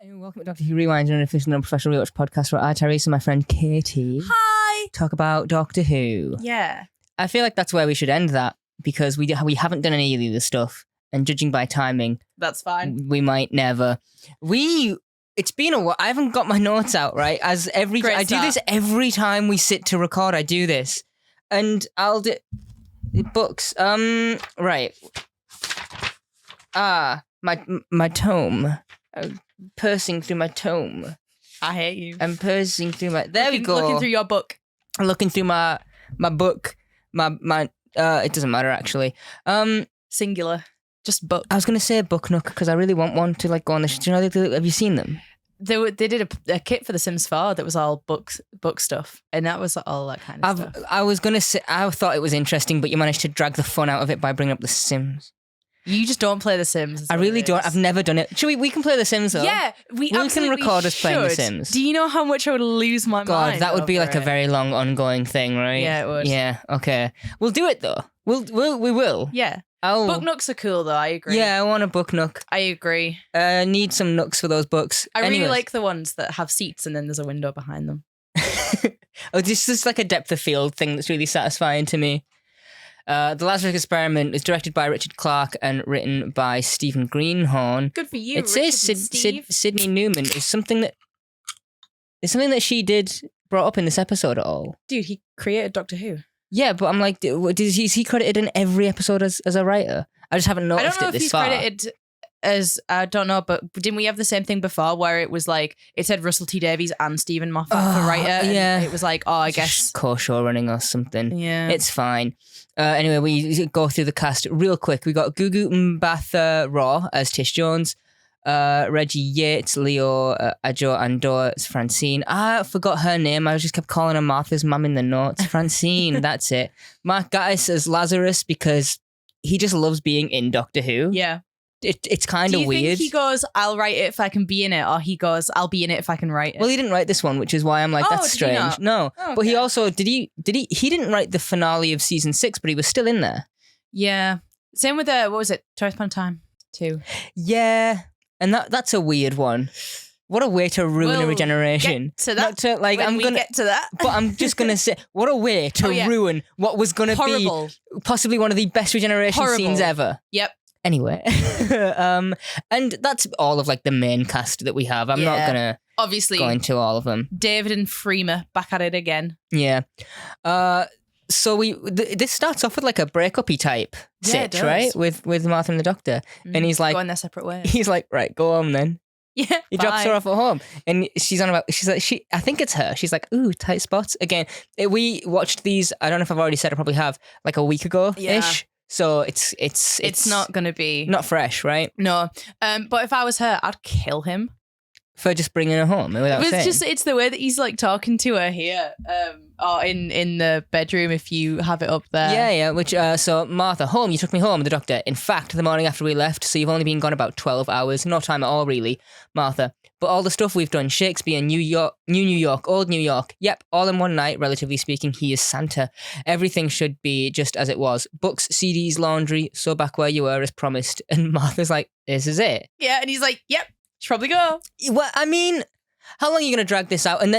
And welcome to Doctor Who Rewind, an unofficial, unprofessional rewatch podcast where I, Tyrese, and my friend Katie talk about Doctor Who. Yeah. I feel like that's where we should end that because we haven't done any of this stuff, and judging by timing, That's fine. we might never. It's been a while. I haven't got my notes out, right? I do this every time we sit to record. I do this, and I'll do books. Right. My tome. Pursing through my tome. I hate you. I'm pursing through my. There we go. Looking through your book. Looking through my book. My. It doesn't matter actually. Singular. Just book. I was gonna say book nook because I really want one to like go on the. Do you know have you seen them? They did a kit for The Sims 4 that was all book stuff, and that was all that kind of stuff. I was gonna say I thought it was interesting, but you managed to drag the fun out of it by bringing up The Sims. You just don't play The Sims. I really don't. I've never done it. We can play The Sims though? Yeah, we can record us playing The Sims. Do you know how much I would lose my mind? God, that would be like a very long ongoing thing, right? Yeah, it would. Yeah, okay. We'll do it though. We will. Yeah. Book nooks are cool though, I agree. Yeah, I want a book nook. I agree. Need some nooks for those books. I really like the ones that have seats and then there's a window behind them. Oh, this is like a depth of field thing that's really satisfying to me. The Lazarus Experiment is directed by Richard Clarke and written by Stephen Greenhorn. Good for you. It says Sydney Newman is something that she did brought up in this episode at all. Dude, he created Doctor Who. Yeah, but I'm like, is he credited in every episode as a writer? I just haven't noticed it this far. I don't know if he's credited as, I don't know, but didn't we have the same thing before where it was like, it said Russell T Davies and Stephen Moffat for writer? Yeah. And it was like, I guess. Co-show running or something. Yeah. It's fine. Anyway, we go through the cast real quick. We got Gugu Mbatha Raw as Tish Jones, Reggie Yates, Leo Ajo Andor as Francine. I forgot her name. I just kept calling her Martha's mum in the notes. Francine, that's it. Mark Gatiss as Lazarus because he just loves being in Doctor Who. Yeah. It's kind of weird. Do you think he goes, I'll write it if I can be in it, or he goes, I'll be in it if I can write it? Well, he didn't write this one, which is why I'm like, that's strange. No, oh, okay. But he also he didn't write the finale of season 6, but he was still in there. Yeah. Same with what was it? Twice Upon a Time 2. Yeah, and that's a weird one. What a way to ruin a regeneration. Get to that. Get to that. But I'm just gonna say, what a way to ruin what was gonna be possibly one of the best regeneration scenes ever. Yep. Anyway, and that's all of like the main cast that we have. I'm not gonna obviously go into all of them. David and Freema back at it again. Yeah. So this starts off with like a breakup-y type sitch, right? With Martha and the Doctor, and he's like going their separate ways. He's like, right, go home then. Yeah, he drops her off at home, and I think it's her. She's like, ooh, tight spots again. We watched these. I don't know if I've already said. I probably have like a week ago ish. Yeah. So it's not going to be... Not fresh, right? No. But if I was her, I'd kill him. For just bringing her home without saying? It's the way that he's like talking to her here. Or in the bedroom if you have it up there. Yeah. Which, so Martha, home, you took me home, the Doctor. In fact, the morning after we left, so you've only been gone about 12 hours. No time at all, really, Martha. But all the stuff we've done, Shakespeare, New York, Old New York. Yep, all in one night, relatively speaking, he is Santa. Everything should be just as it was. Books, CDs, laundry, so back where you were as promised. And Martha's like, this is it. Yeah, and he's like, yep, should probably go. Well, I mean, how long are you going to drag this out? And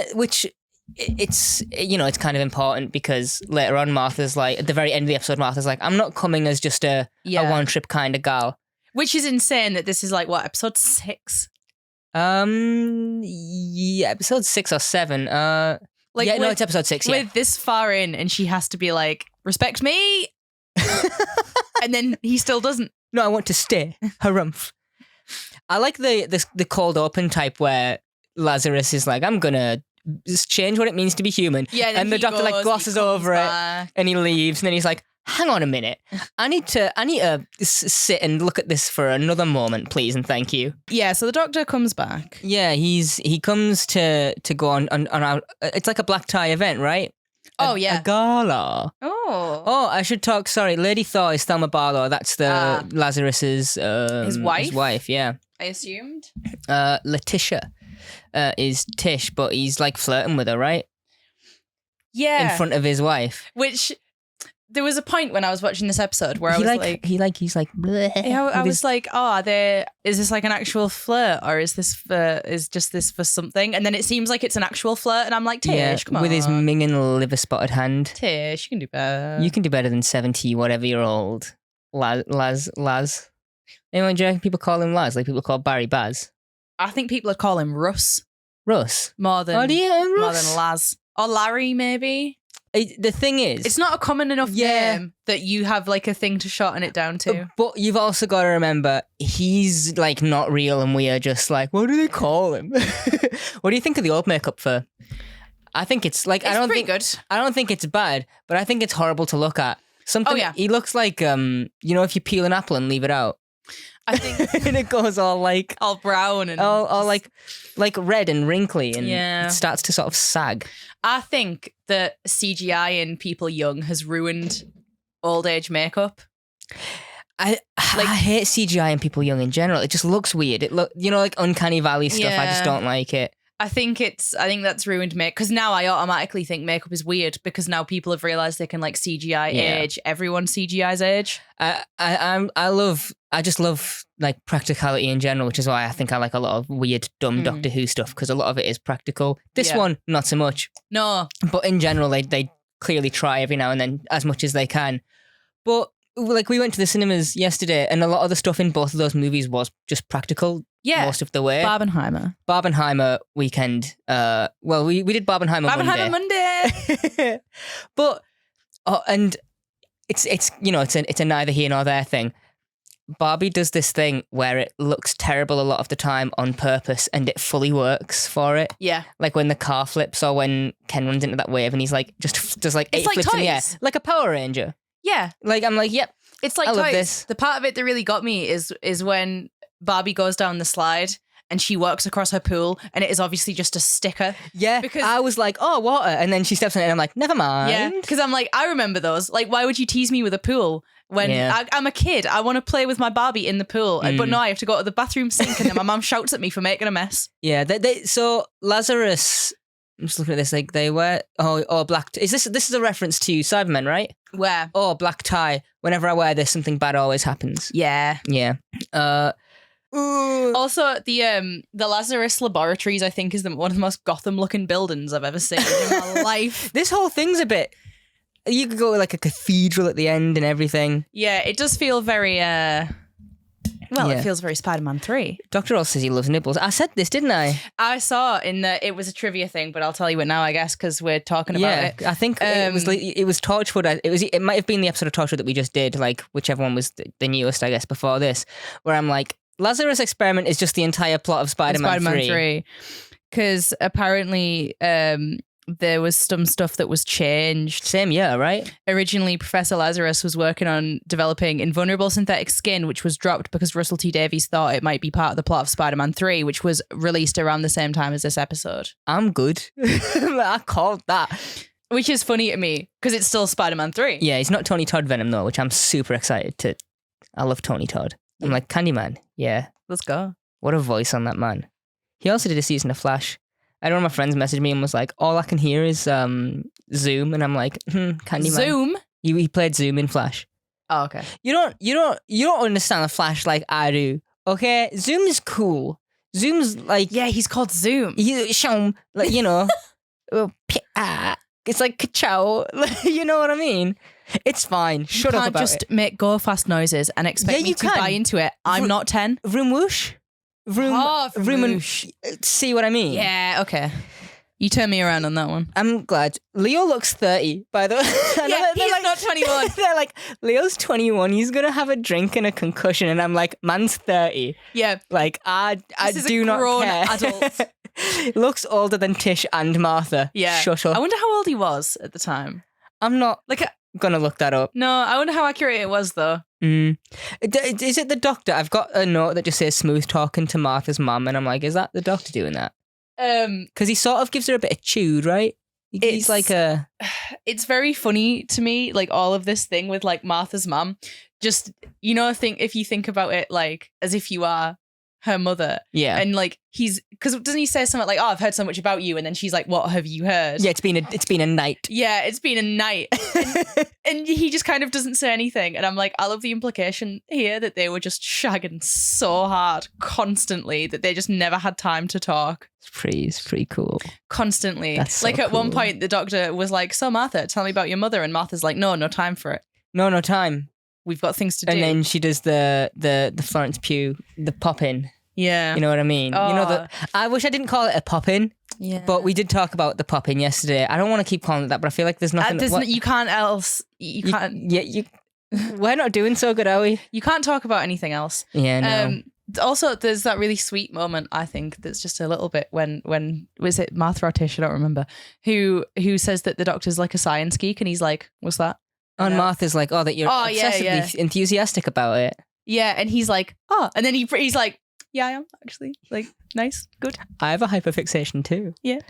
it's kind of important because later on Martha's like, at the very end of the episode, Martha's like, I'm not coming as just a one-trip kind of gal. Which is insane that this is like, what, episode 6? Yeah, episode 6 or 7. It's episode 6. Yeah, with this far in, and she has to be like, respect me, and then he still doesn't. No, I want to stay. Harumph. I like the cold open type where Lazarus is like, I'm gonna just change what it means to be human. Yeah, and the Doctor like glosses over it, and he leaves, and then he's like, hang on a minute. I need to sit and look at this for another moment, please, and thank you. Yeah, so the Doctor comes back. Yeah, he comes to go on our, it's like a black tie event, right? A gala. Oh, I should talk. Sorry, Lady Thor is Thelma Barlow. That's the Lazarus's his wife. His wife, yeah. I assumed. Letitia is Tish, but he's like flirting with her, right? Yeah, in front of his wife. Which there was a point when I was watching this episode where he's like, bleh, I was like, oh, is this like an actual flirt, or is this for something? And then it seems like it's an actual flirt, and I'm like, Tish, come on. With his minging liver spotted hand. Tish, you can do better. You can do better than 70 whatever year old Laz. Anyone, do you reckon people call him Laz? Like people call Barry Baz? I think people would call him Russ Oh, more than Laz or Larry, maybe. The thing is, it's not a common enough name that you have like a thing to shorten it down to. But you've also got to remember, he's like not real, and we are just like, what do they call him? What do you think of the old makeup for? I think it's like It's pretty good. I don't think it's bad, but I think it's horrible to look at. Something. Oh, yeah. He looks like if you peel an apple and leave it out. I think And it goes all like all brown and all like red and wrinkly, and Yeah. it starts to sort of sag. I think that CGI in people young has ruined old age makeup. I hate CGI in people young in general. It just looks weird. It like Uncanny Valley stuff. I just Yeah. don't like it. I think that's ruined makeup, because now I automatically think makeup is weird, because now people have realized they can like CGI age. Everyone CGI's age. I just love like practicality in general, which is why I think I like a lot of weird, dumb Doctor Who stuff, because a lot of it is practical. This one, not so much. No. But in general, they clearly try every now and then as much as they can. But like we went to the cinemas yesterday, and a lot of the stuff in both of those movies was just practical. Yeah. Most of the way. Barbenheimer weekend. We did Barbenheimer Monday. But and it's a neither here nor there thing. Barbie does this thing where it looks terrible a lot of the time on purpose, and it fully works for it. Yeah. Like when the car flips, or when Ken runs into that wave and he's like just does like 8 It's like flips in the air, toys. like a Power Ranger. Yeah. Like I'm like, yep. It's like I love toys. this. The part of it that really got me is when Barbie goes down the slide and she walks across her pool, and it is obviously just a sticker. Yeah, Because I was like, oh, water, and then she steps on it, and I'm like, never mind. Yeah, because I'm like, I remember those. Like, why would you tease me with a pool when I'm a kid? I want to play with my Barbie in the pool, but no, I have to go to the bathroom sink, and then my mum shouts at me for making a mess. Yeah, so Lazarus. I'm just looking at this. Like they wear black. Is this is a reference to Cybermen, right? Where? Oh, black tie. Whenever I wear this, something bad always happens. Yeah. Yeah. Also, the Lazarus Laboratories, I think, is one of the most Gotham-looking buildings I've ever seen in my life. This whole thing's a bit. You could go like a cathedral at the end and everything. Yeah, it does feel very. It feels very Spider-Man 3. Dr. Oz says he loves nibbles. I said this, didn't I? I saw it was a trivia thing, but I'll tell you it now, I guess, because we're talking about it. I think it was Torchwood. It might have been the episode of Torchwood that we just did, like whichever one was the newest, I guess, before this, where I'm like, Lazarus Experiment is just the entire plot of Spider-Man 3. Because apparently there was some stuff that was changed. Same year, right? Originally, Professor Lazarus was working on developing invulnerable synthetic skin, which was dropped because Russell T Davies thought it might be part of the plot of Spider-Man 3, which was released around the same time as this episode. I'm good. I called that. Which is funny to me, because it's still Spider-Man 3. Yeah, he's not Tony Todd Venom, though, which I'm super excited to. I love Tony Todd. I'm like, Candyman. Yeah. Let's go. What a voice on that man. He also did a season of Flash. I know one of my friends messaged me and was like, all I can hear is Zoom. And I'm like, Candyman. Zoom? He played Zoom in Flash. Oh, okay. You don't understand the Flash like I do. Okay? Zoom is cool. Zoom's like, Yeah, he's called Zoom. like, it's like ka-chow. You know what I mean? It's fine. Shut up about it. You can't just make go fast noises and expect me to buy into it. I'm not 10. Vroom whoosh. Vroom whoosh. See what I mean? Yeah, okay. You turn me around on that one. I'm glad. Leo looks 30, by the way. Yeah, he's like, not 21. They're like, Leo's 21. He's going to have a drink and a concussion. And I'm like, man's 30. Yeah. Like, I do not care. Adult. Looks older than Tish and Martha. Yeah. Shut up. I wonder how old he was at the time. I'm not like going to look that up. No, I wonder how accurate it was, though. Is it the doctor? I've got a note that just says smooth talking to Martha's mum. And I'm like, is that the doctor doing that? Because he sort of gives her a bit of chewed, right? He's like a... It's very funny to me, like all of this thing with like Martha's mum. Just, if you think about it like as if you are her mother. Yeah. And like because doesn't he say something like, "Oh, I've heard so much about you," and then she's like, "What have you heard?" Yeah, it's been a night. Yeah, it's been a night. And he just kind of doesn't say anything. And I'm like, I love the implication here that they were just shagging so hard constantly that they just never had time to talk. It's pretty cool. Constantly. That's so like at one cool. point, the doctor was like, "So Martha, tell me about your mother." And Martha's like, no time for it. No time. We've got things to do. And then she does the Florence Pugh, the pop-in. Yeah. You know what I mean? Oh. You know I wish I didn't call it a pop-in, Yeah. but we did talk about the pop-in yesterday. I don't want to keep calling it that, but I feel like there's nothing... you can't else. You can't. We're not doing so good, are we? You can't talk about anything else. Yeah, no. Also, there's that really sweet moment, I think, that's just a little bit when was it Martha or Tish? I don't remember. Who says that the doctor's like a science geek, and he's like, "What's that?" And Martha's like, "Oh, that you're obsessively enthusiastic about it." Yeah, and he's like, "Oh," and then he's like, "Yeah, I am actually. Like, nice, good." I have a hyperfixation too. Yeah.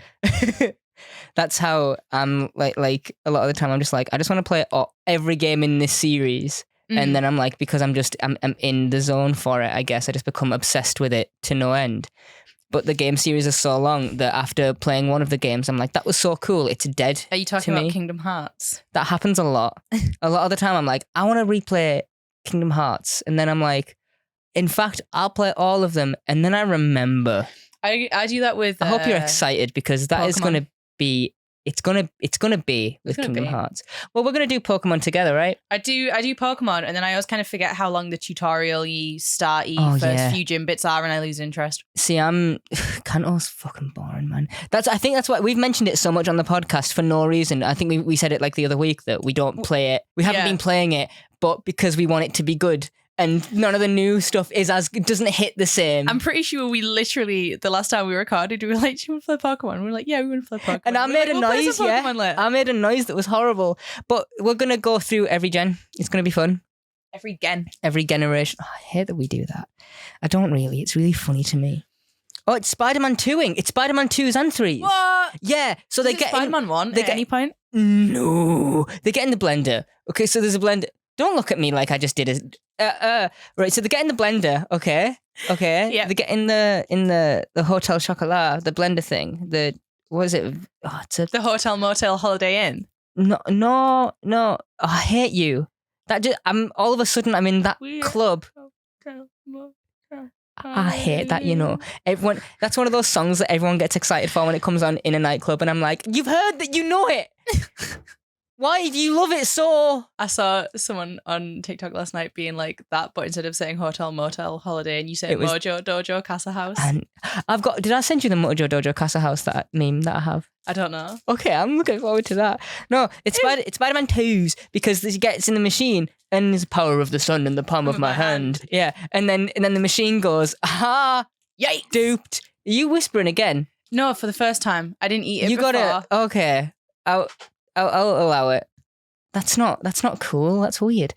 That's how I'm like a lot of the time I'm just like, I just want to play every game in this series. And then I'm like, because I'm in the zone for it, I guess. I just become obsessed with it to no end. But the game series is so long that after playing one of the games, I'm like, that was so cool. It's dead. Are you talking about Kingdom Hearts? That happens a lot. A lot of the time I'm like, I want to replay Kingdom Hearts. And then I'm like, in fact, I'll play all of them. And then I remember. I do that with... I hope you're excited because that is going to be... It's gonna be with Kingdom Hearts. Well, we're gonna do Pokemon together, right? I do Pokemon, and then I always kind of forget how long the tutorial-y, start-y first few gym bits are, and I lose interest. See, Kanto's fucking boring, man. I think that's why we've mentioned it so much on the podcast for no reason. I think we said it like the other week that we don't play it. We haven't been playing it, but because we want it to be good. And none of the new stuff doesn't hit the same. I'm pretty sure we literally, the last time we recorded, we were like, "Do you want to play Pokemon?" We were like, "Yeah, we want to play Pokemon." And I made a noise, I made a noise that was horrible. But we're going to go through every gen. It's going to be fun. Every generation. Oh, I hate that we do that. I don't really. It's really funny to me. Oh, it's Spider-Man 2ing. It's Spider-Man 2s and 3s. What? Yeah. So they get Spider-Man 1 at any point? No. They get in the blender. Okay, so there's a blender. Don't look at me like I just did right, so they get in the blender, okay? Yeah. They get in the Hotel Chocolat, the blender thing. What is it? Oh, the Hotel Motel Holiday Inn. No. Oh, I hate you. I'm all of a sudden I'm in that club. I hate that, you know. Everyone, that's one of those songs that everyone gets excited for when it comes on in a nightclub, and I'm like, you've heard that, you know it. Why do you love it so? I saw someone on TikTok last night being like that, but instead of saying Hotel Motel Holiday, and you say Mojo Dojo Casa House. And did I send you the Mojo Dojo Casa House that meme that I have? I don't know. Okay, I'm looking forward to that. No, it's Spider-Man 2s because he gets in the machine and there's the power of the sun in the palm of my hand. Yeah, and then the machine goes, aha, yikes, duped. Are you whispering again? No, for the first time. I didn't eat it before. Got it. Okay. I'll allow it. That's not cool. That's weird.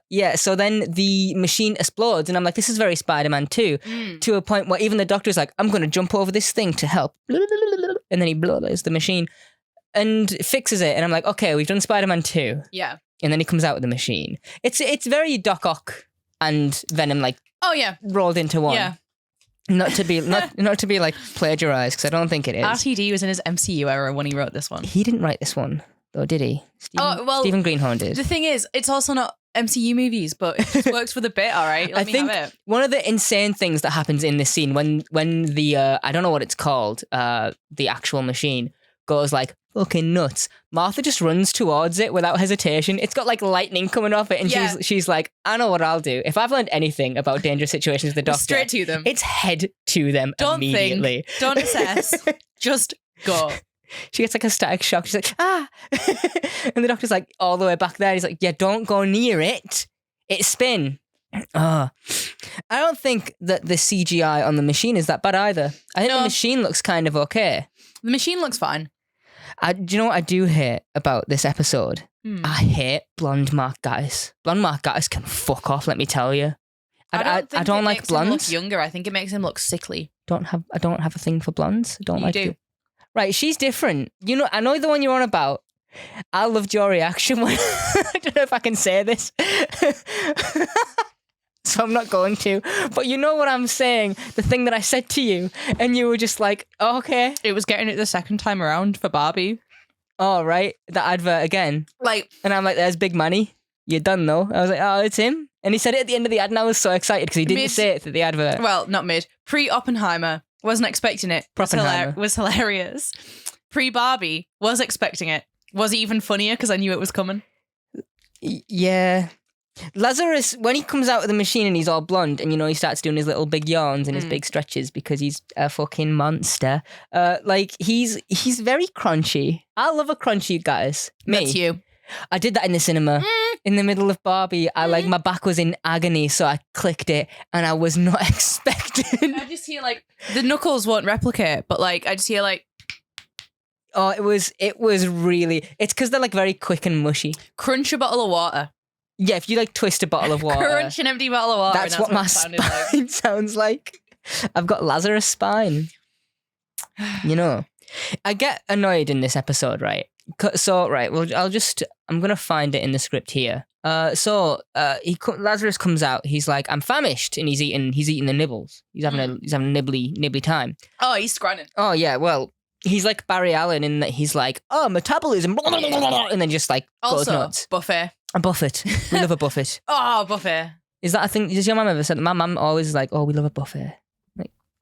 Yeah, so then the machine explodes and I'm like, this is very Spider-Man 2 to a point where even the doctor's like, I'm going to jump over this thing to help. And then he blows the machine and fixes it. And I'm like, okay, we've done Spider-Man 2. Yeah. And then he comes out with the machine. It's very Doc Ock and Venom like rolled into one. Yeah. Not to be like plagiarized because I don't think it is. RTD was in his MCU era when he wrote this one. He didn't write this one though, did he? Stephen Greenhorn did. The thing is, it's also not MCU movies, but it just works for the bit. All right, I think one of the insane things that happens in this scene when the I don't know what it's called, the actual machine goes like fucking nuts. Martha just runs towards it without hesitation. It's got like lightning coming off it, and she's like, I know what I'll do. If I've learned anything about dangerous situations with the doctor, straight to them. It's head to them immediately. Don't assess. Just go. She gets like a static shock. She's like, ah. And the doctor's like all the way back there. He's like, yeah, don't go near it. It's spin. I don't think that the CGI on the machine is that bad either. I think the machine looks kind of okay. The machine looks fine. Do you know what I do hate about this episode? I hate blonde Mark Gatiss. Blonde Mark Gatiss can fuck off, let me tell you. I don't like blondes. Look younger. I think it makes him look sickly. I don't have a thing for blondes. I don't you like do. Right, she's different. You know, I know the one you're on about. I loved your reaction when I don't know if I can say this. so I'm not going to. But you know what I'm saying? The thing that I said to you, and you were just like, oh, okay. It was getting it the second time around for Barbie. Oh, right. The advert again. Like, And I'm like, there's Big Money. You're done, though. I was like, oh, it's him. And he said it at the end of the ad, and I was so excited because he didn't say it at the advert. well, not mid. Pre-Oppenheimer, wasn't expecting it. Was hilarious. Pre-Barbie, was expecting it. Was even funnier because I knew it was coming. Yeah. Lazarus, when he comes out of the machine and he's all blonde and, he starts doing his little big yawns and his big stretches because he's a fucking monster. He's very crunchy. I love a crunchy guys. Me. That's you. I did that in the cinema. In the middle of Barbie, my back was in agony, so I clicked it and I was not expecting. I just hear the knuckles won't replicate, but I just hear oh, it was really, it's because they're very quick and mushy. Crunch a bottle of water. Yeah, if you twist a bottle of water. Crunch an empty bottle of water. That's what my spine sounds like. I've got Lazarus spine. I get annoyed in this episode, right? So, right, well, I'm going to find it in the script here. Lazarus comes out, he's like, I'm famished, and he's eating the nibbles. He's having a nibbly time. Oh, he's scranning. Oh, yeah, well, he's like Barry Allen in that he's like, oh, metabolism, and then just goes also, nuts. Buffet. A buffet. We love a buffet. Oh, buffet. Is that a thing? Does your mum ever said that? My mum always is like, oh, we love a buffet.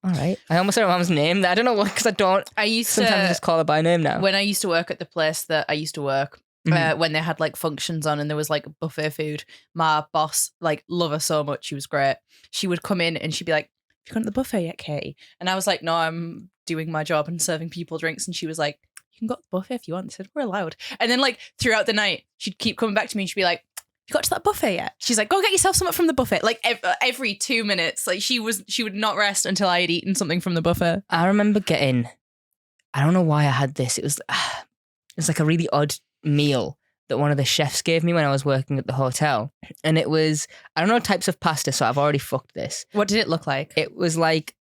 All right. I almost said my mum's name. I don't know what, because I don't. Sometimes just call her by name now. When I used to work at the place that I used to work, when they had functions on and there was buffet food, my boss, love her so much. She was great. She would come in and she'd be like, have you gone to the buffet yet, Katie? And I was like, no, I'm doing my job and serving people drinks. And she was like, you can go to the buffet if you want. I said, we're allowed. And then throughout the night, she'd keep coming back to me and she'd be like, you got to that buffet yet? She's like, go get yourself something from the buffet. Every 2 minutes, she would not rest until I had eaten something from the buffet. I remember I don't know why I had this. It was a really odd meal that one of the chefs gave me when I was working at the hotel. And it was, I don't know types of pasta, so I've already fucked this. What did it look like? It was like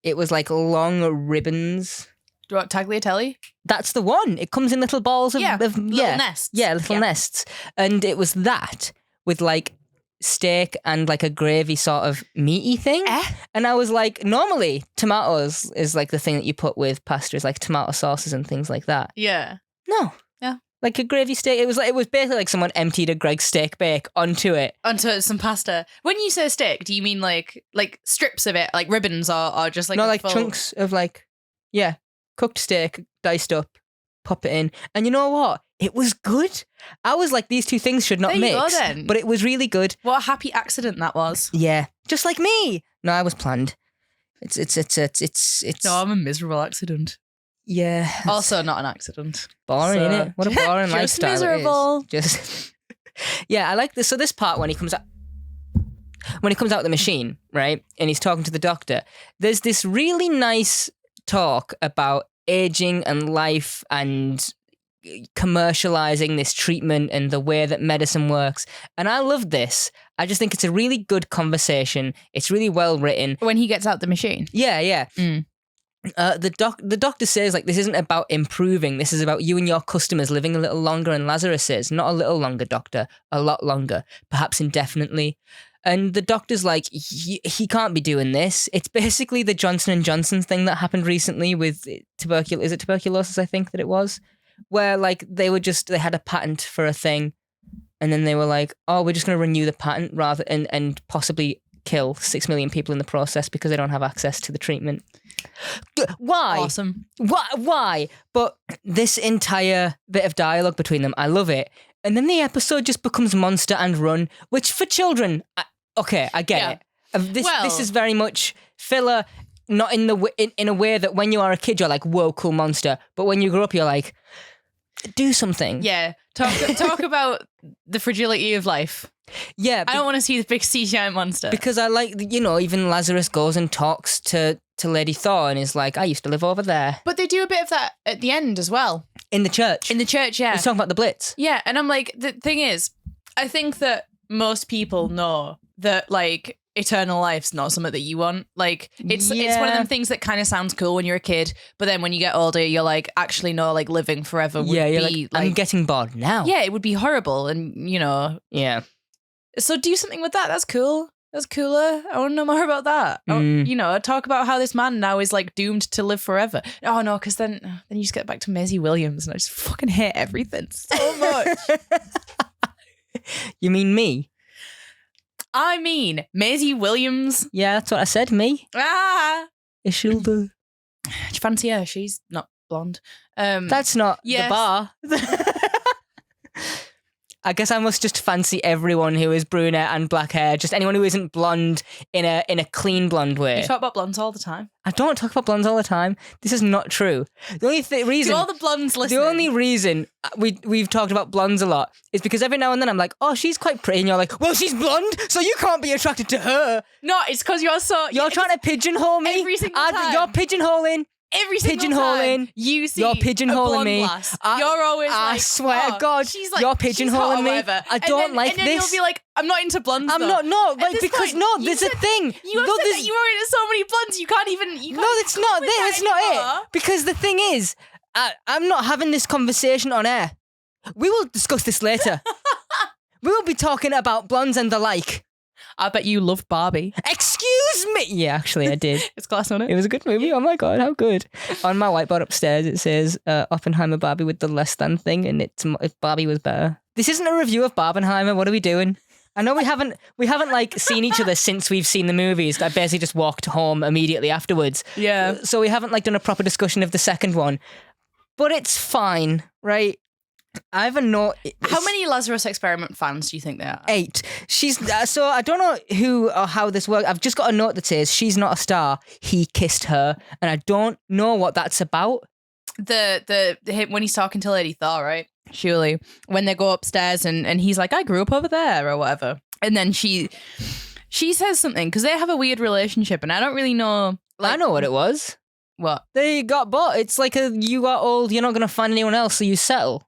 long ribbons. Do you want tagliatelle? That's the one. It comes in little balls of little nests. Yeah, little nests. And it was that with steak and a gravy sort of meaty thing. And I was like, normally tomatoes is the thing that you put with pasta, is tomato sauces and things like that. Yeah. No. Yeah. A gravy steak. It was basically someone emptied a Greg's steak bake onto it. Onto some pasta. When you say steak, do you mean like strips of it, like ribbons, or just no, full... chunks of cooked steak, diced up, pop it in. And you know what? It was good. I was like, these two things should not there you mix. go, then. But it was really good. What a happy accident that was. Yeah. Just like me. No, I was planned. It's No, I'm a miserable accident. Yeah. Also not an accident. Boring, innit? What a boring just lifestyle miserable. it is. Just yeah, I like this. So this part when he comes out of the machine, right? And he's talking to the doctor. There's this really nice talk about aging and life and commercializing this treatment and the way that medicine works. And I love this. I just think it's a really good conversation. It's really well written. When he gets out the machine. Yeah. The doctor says this isn't about improving. This is about you and your customers living a little longer. And Lazarus says, not a little longer, doctor, a lot longer, perhaps indefinitely. And the doctor's like, he can't be doing this. It's basically the Johnson & Johnson thing that happened recently with tuberculosis. Is it tuberculosis? I think that it was. Where they had a patent for a thing. And then they were like, oh, we're just going to renew the patent and possibly kill 6 million people in the process because they don't have access to the treatment. Why? Awesome. Why? But this entire bit of dialogue between them, I love it. And then the episode just becomes Monster and Run, which for children, I get it. This is very much filler, not in in a way that when you are a kid you're like, whoa, cool monster. But when you grow up, you're like, do something. Yeah. Talk about the fragility of life. Yeah. I don't want to see the big sea giant monster. Because I like, even Lazarus goes and talks to Lady Thor and is like, I used to live over there. But they do a bit of that at the end as well. In the church. Yeah. He's talking about the Blitz. Yeah, and I'm like, the thing is, I think that most people know that, eternal life's not something that you want. It's one of them things that kind of sounds cool when you're a kid, but then when you get older, you're like, actually, no, living forever would be... I'm getting bored now. Yeah, it would be horrible, and, Yeah. So do something with that. That's cool. That's cooler. I want to know more about that. You know, talk about how this man now is like doomed to live forever. Oh no, because then you just get back to Maisie Williams, and I just fucking hate everything so much. You mean me? I mean Maisie Williams. Yeah, that's what I said. Me. Ishilda. Do you fancy her? She's not blonde. That's not the bar. I guess I must just fancy everyone who is brunette and black hair. Just anyone who isn't blonde in a clean blonde way. You talk about blondes all the time. I don't talk about blondes all the time. This is not true. The only reason to all the blondes listening. The only reason we've talked about blondes a lot is because every now and then I'm like, oh, she's quite pretty, and you're like, well, she's blonde, so you can't be attracted to her. No, it's because you're trying to pigeonhole me every single time. You're pigeonholing. Every single time you see you're pigeonholing me. You're always I swear to God, she's like, you're pigeonholing me. I don't like this. And then this. you'll be like, I'm not into blondes. I'm not. No, like because point, there's a thing. You said that you were into so many blondes. You can't even. No, it's not. That's not it. Because the thing is, I'm not having this conversation on air. We will discuss this later. We will be talking about blondes and the like. I bet you loved Barbie. Excuse me. Yeah, actually, I did. It's class, wasn't it? It was a good movie. Oh my God, how good. On my whiteboard upstairs, it says Oppenheimer Barbie with the less than thing, and it's Barbie was better. This isn't a review of Barbenheimer. What are we doing? I know we haven't like seen each other since we've seen the movies. I basically just walked home immediately afterwards. Yeah. So we haven't like done a proper discussion of the second one. But it's fine, right? I have a note. How many Lazarus Experiment fans do you think there are? 8. She's so I don't know who or how this works. I've just got a note that says she's not a star. He kissed her, and I don't know what that's about. When he's talking to Lady Thor, right? Surely when they go upstairs and he's like, I grew up over there or whatever, and then she says something because they have a weird relationship, and I don't really know. Like, I know what it was. What? They got bought. It's like you got old, you're not going to find anyone else, so you settle.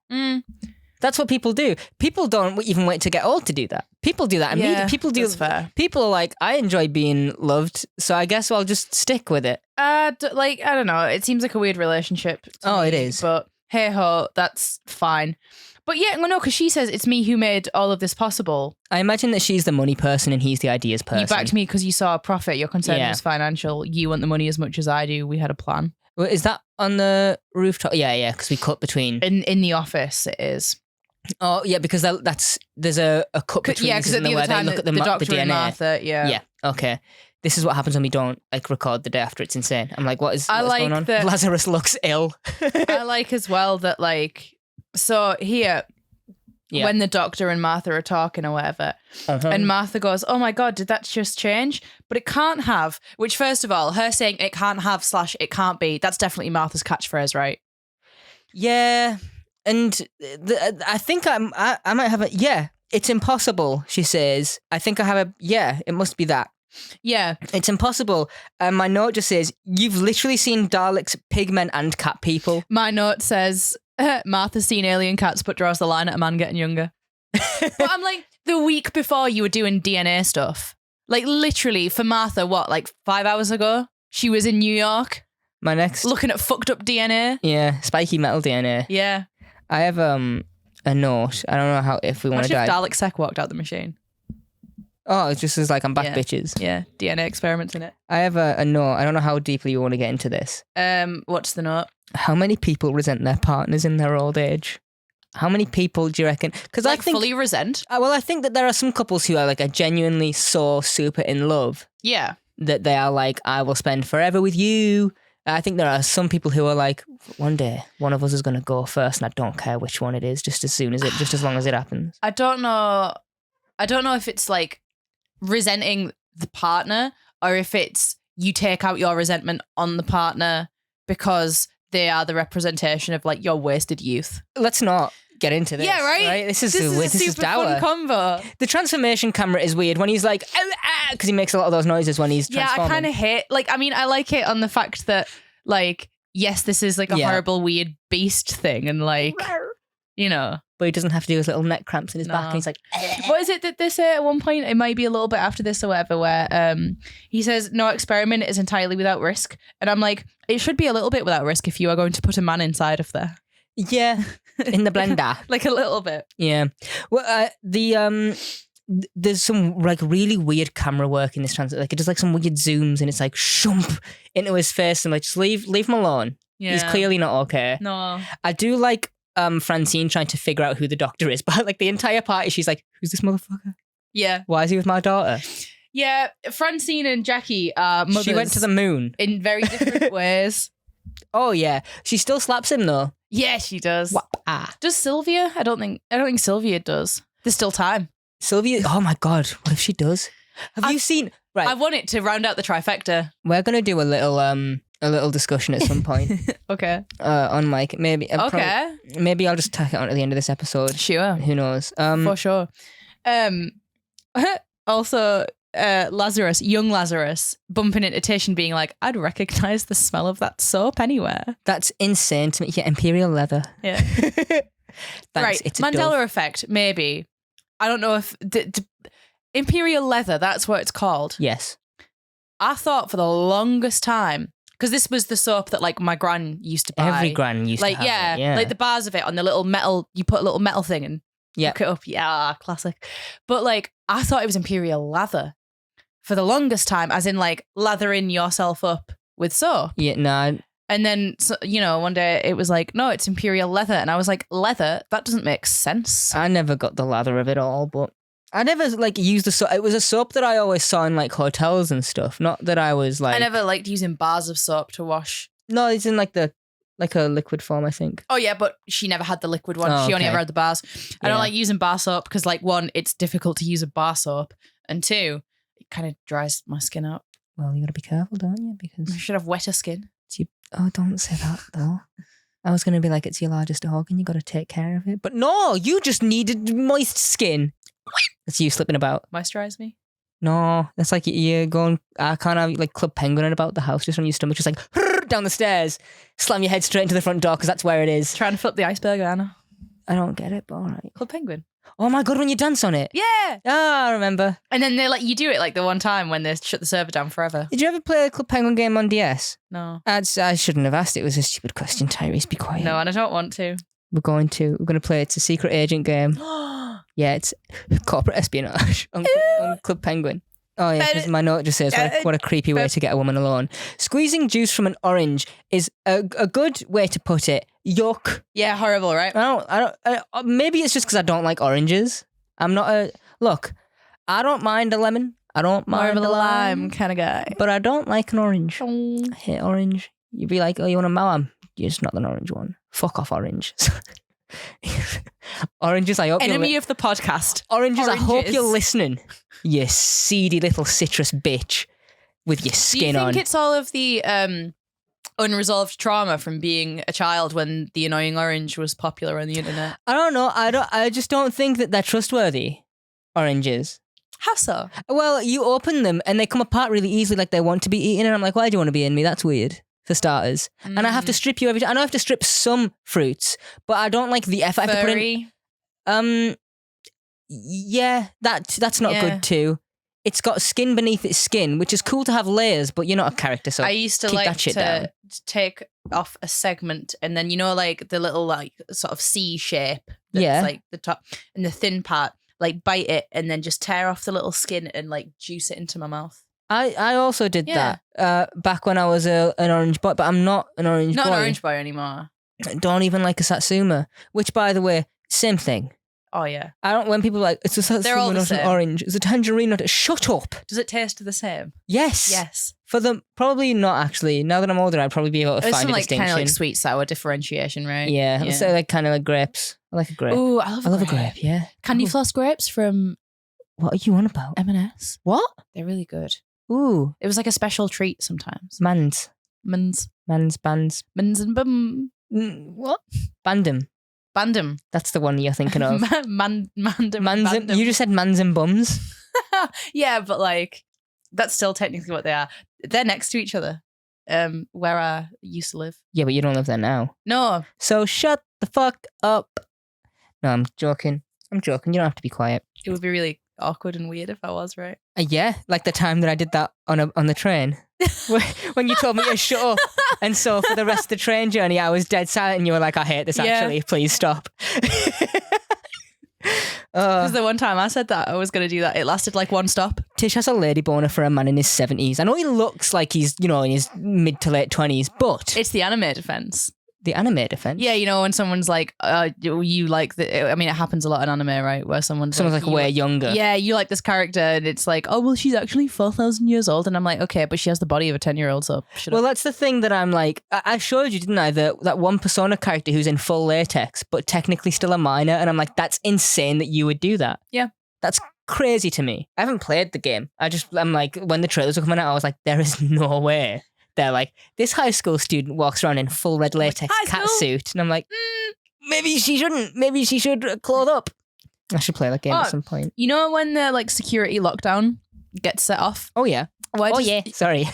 That's what people do. People don't even wait to get old to do that. People do that immediately. Yeah, people do. That's fair. People are like, I enjoy being loved, so I guess I'll just stick with it. I don't know. It seems like a weird relationship. It is. But hey ho, that's fine. But yeah, no, because she says it's me who made all of this possible. I imagine that she's the money person and he's the ideas person. You backed me because you saw a profit. Your concern was financial. You want the money as much as I do. We had a plan. Well, is that on the rooftop? Yeah, because we cut between. In the office, it is. Oh, yeah, because there's a cut between. Yeah, because at the other time, the doctor the DNA. and Martha, Yeah, okay. This is what happens when we don't like record the day after. It's insane. I'm like, what's going on? Lazarus looks ill. I like as well that so here, when the doctor and Martha are talking or whatever, and Martha goes, oh my God, did that just change? But it can't have, which first of all, her saying it can't have / it can't be, that's definitely Martha's catchphrase, right? Yeah. And I think I might have it's impossible, she says. I think I have it must be that. Yeah. It's impossible. And my note just says, you've literally seen Daleks, pigmen, and cat people. My note says, Martha's seen alien cats but draws the line at a man getting younger. But I'm like, the week before you were doing DNA stuff. Like literally for Martha, 5 hours ago? She was in New York. My next... Looking at fucked up DNA. Yeah, spiky metal DNA. Yeah. I have a note. I don't know if we want to dive. Imagine if Dalek Sec walked out the machine. Oh, it just is like, I'm back, bitches. Yeah, DNA experiments in it. I have a note. I don't know how deeply you want to get into this. What's the note? How many people resent their partners in their old age? How many people do you reckon? Because I think fully resent. Well, I think that there are some couples who are are genuinely so super in love. Yeah. That they are like, I will spend forever with you. I think there are some people who are like, one day one of us is going to go first, and I don't care which one it is, just as long as it happens. I don't know if it's resenting the partner or if it's you take out your resentment on the partner because they are the representation of your wasted youth. Let's not get into this. Yeah, right? This is a super fun combo. The transformation camera is weird when he's like, because he makes a lot of those noises when he's transforming. Yeah, I kind of hate, I like it on the fact that, yes, this is a horrible, weird beast thing and but he doesn't have to do his little neck cramps in his back and he's like, what is it that they say at one point? It might be a little bit after this or whatever, where he says, no experiment is entirely without risk. And I'm like, it should be a little bit without risk if you are going to put a man inside of there. Yeah, in the blender. A little bit. Yeah. Well, there's some like really weird camera work in this transit. Like it does like some weird zooms and it's like shump into his face and like just leave him alone. Yeah. He's clearly not okay. No. I do like Francine trying to figure out who the doctor is, but like the entire party, she's like, "Who's this motherfucker? Yeah. Why is he with my daughter?" Yeah, Francine and Jackie are mothers. She went to the moon in very different ways. Oh yeah, she still slaps him though. Yeah, she does. Ah. Does Sylvia? I don't think Sylvia does. There's still time. Sylvia. Oh my god, what if she does? Have you seen? Right, I want it to round out the trifecta. we're gonna do a little discussion at some point. Okay. On mic, maybe. Okay. Maybe I'll just tack it on at the end of this episode. Sure. Who knows? For sure. Also, young Lazarus, bumping into Tish and being like, "I'd recognise the smell of that soap anywhere." That's insane to me. Yeah, Imperial leather. Yeah. Thanks. Right. It's a Mandela dove. effect, maybe. I don't know if Imperial leather. That's what it's called. Yes. I thought for the longest time, because this was the soap that like my gran used to buy. Every gran used like to have it. Yeah. like the bars of it on the little metal. You put a little metal thing and hook it up. Yeah, classic. But like I thought it was Imperial lather for the longest time, as in like lathering yourself up with soap. Yeah. No. And then one day it was like, no, it's Imperial leather, and I was like, leather? That doesn't make sense. I never got the lather of it all, but I never like used the soap. It was a soap that I always saw in like hotels and stuff. Not that I was like. I never liked using bars of soap to wash. No, it's in like a liquid form, I think. Oh yeah, but she never had the liquid one. Oh, She only okay. ever had the bars. I don't Yeah. like using bar soap because, like, one, it's difficult to use a bar soap, and two, it kind of dries my skin out. Well, you got to be careful, don't you? I Because should have wetter skin. oh, don't say that though. I was gonna be like, it's your largest organ, you got to take care of it. But no, you just needed moist skin. That's you slipping about. Moisturize me. No, that's like you're going. I can't have like Club Penguin about the house just on your stomach, just like down the stairs, slam your head straight into the front door because that's where it is. Trying to flip the iceberg, Anna. I don't get it, but all right. Club Penguin. Oh my god, when you dance on it. Yeah. Ah, I remember. And then they let you do it like the one time when they shut the server down forever. Did you ever play a Club Penguin game on DS? No. I shouldn't have asked. It was a stupid question, Tyrese. Be quiet. No, and I don't want to. We're going to play. It's a secret agent game. Yeah, it's corporate espionage on Club Penguin. Oh yeah, because my note just says what a creepy way to get a woman alone. Squeezing juice from an orange is a good way to put it. Yuck. Yeah, horrible, right? I don't. Maybe it's just because I don't like oranges. I'm not a look. I don't mind a lemon. I don't More mind of a a lime, lime kind of guy. but I don't like an orange. I hate orange. You'd be like, oh, you want a malam? You're just not an orange one. Fuck off, orange. Oranges, I hope Enemy of the podcast. Oranges, I hope Oranges. you're listening. You seedy little citrus bitch with your Do you skin think on. it's all of the unresolved trauma from being a child when the annoying orange was popular on the internet? I don't know. I just don't think that they're trustworthy. Oranges. How so? Well, you open them and they come apart really easily, like they want to be eaten. And I'm like, why do you want to be in me? That's weird. For starters, and I have to strip you every time. I know I have to strip some fruits, but I don't like the effort I have to put in. Furry. Yeah, that's not Yeah. good too. It's got skin beneath its skin, which is cool to have layers, but you're not a character, so I used to keep like that shit down. to take off a segment and then like the little like sort of C shape that's Yeah. like the top and the thin part, like bite it and then just tear off the little skin and like juice it into my mouth. I also did Yeah. that back when I was an orange boy, but I'm not an orange Not boy. an orange boy anymore. I don't even like a Satsuma, which, by the way, same thing. Oh yeah. I don't. When people are like, it's a Satsuma, They're all the not an same. orange. It's a tangerine, not a. Shut up. Does it taste the same? Yes. Yes. For them, probably not actually. Now that I'm older, I'd probably be able to It's find some a like distinction. kind of like sweet sour differentiation, right? Yeah, I'd say like kind of like grapes. I like a grape. Ooh, I love a grape. Yeah. Candy Ooh. floss grapes from What are you on about? M&S. What? They're really good. Ooh, It was like a special treat sometimes. mans, Mins bands. and bum. What? Bandem. Bandem. That's the one you're thinking of. Mandem. Mans. And, you just said mans and bums. Yeah, but like that's still technically what they are. They're next to each other. Where I used to live. Yeah, but you don't live there now. No. So shut the fuck up. No, I'm joking. You don't have to be quiet. It would be really awkward and weird if I was, right? Yeah, like the time that I did that on the train. When you told me to shut up. And so for the rest of the train journey, I was dead silent and you were like, I hate this Yeah. actually. Please stop. Because the one time I said that I was going to do that, it lasted like one stop. Tish has a lady boner for a man in his 70s. I know he looks like he's, in his mid to late 20s, but... It's the anime defense. The anime defense? Yeah, when someone's like, you like the... I mean, it happens a lot in anime, right? Where someone's like way younger. Yeah, you like this character, and it's like, oh, well, she's actually 4,000 years old. And I'm like, okay, but she has the body of a 10-year-old, so... Well, that's the thing that I'm like... I showed you, didn't I? That one Persona character who's in full latex, but technically still a minor, and I'm like, that's insane that you would do that. Yeah. That's crazy to me. I haven't played the game. I'm like, when the trailers were coming out, I was like, there is no way. They're like, this high school student walks around in full red latex cat suit. And I'm like, maybe she shouldn't. Maybe she should clothe up. I should play that game at some point. You know when the like security lockdown gets set off? Oh, yeah. Yeah. Sorry.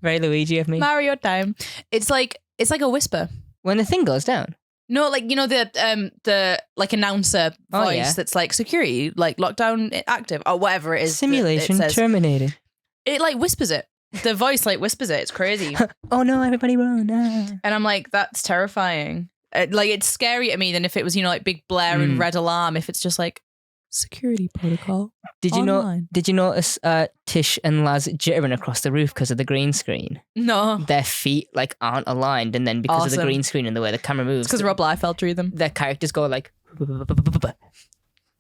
Very Luigi of me. Mario time. It's like a whisper. When the thing goes down? No, like, the like announcer voice that's like security, like lockdown active or whatever it is. Simulation terminated. It like whispers it. The voice like whispers it. It's crazy. Oh no, everybody run. And I'm like, that's terrifying. Like, it's scary to me than if it was, like big blare and red alarm. If it's just like security protocol. Did you notice Tish and Laz jittering across the roof because of the green screen? No. Their feet like aren't aligned, and then because of the green screen and the way the camera moves, because Rob Liefeld drew them. Their characters go like.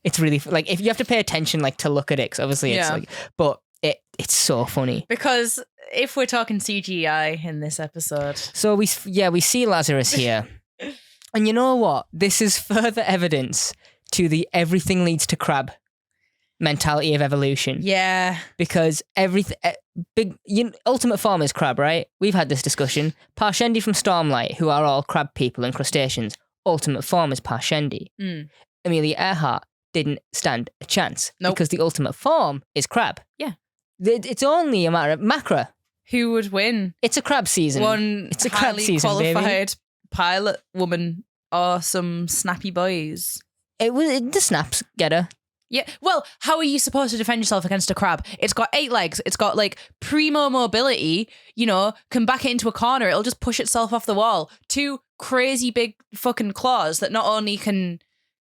It's really like if you have to pay attention like to look at it, 'cause obviously it's like, but. It's so funny. Because if we're talking CGI in this episode. So we see Lazarus here. And you know what? This is further evidence to the everything leads to crab mentality of evolution. Yeah. Because ultimate form is crab, right? We've had this discussion. Parshendi from Stormlight, who are all crab people and crustaceans, ultimate form is Parshendi. Amelia Earhart didn't stand a chance. Nope. Because the ultimate form is crab. Yeah. It's only a matter of Macra. Who would win? It's a crab season. It's a crab season, qualified baby. Pilot woman or some snappy boys. The snaps get her. Yeah. Well, how are you supposed to defend yourself against a crab? It's got 8 legs. It's got like primo mobility. Can back it into a corner. It'll just push itself off the wall. 2 crazy big fucking claws that not only can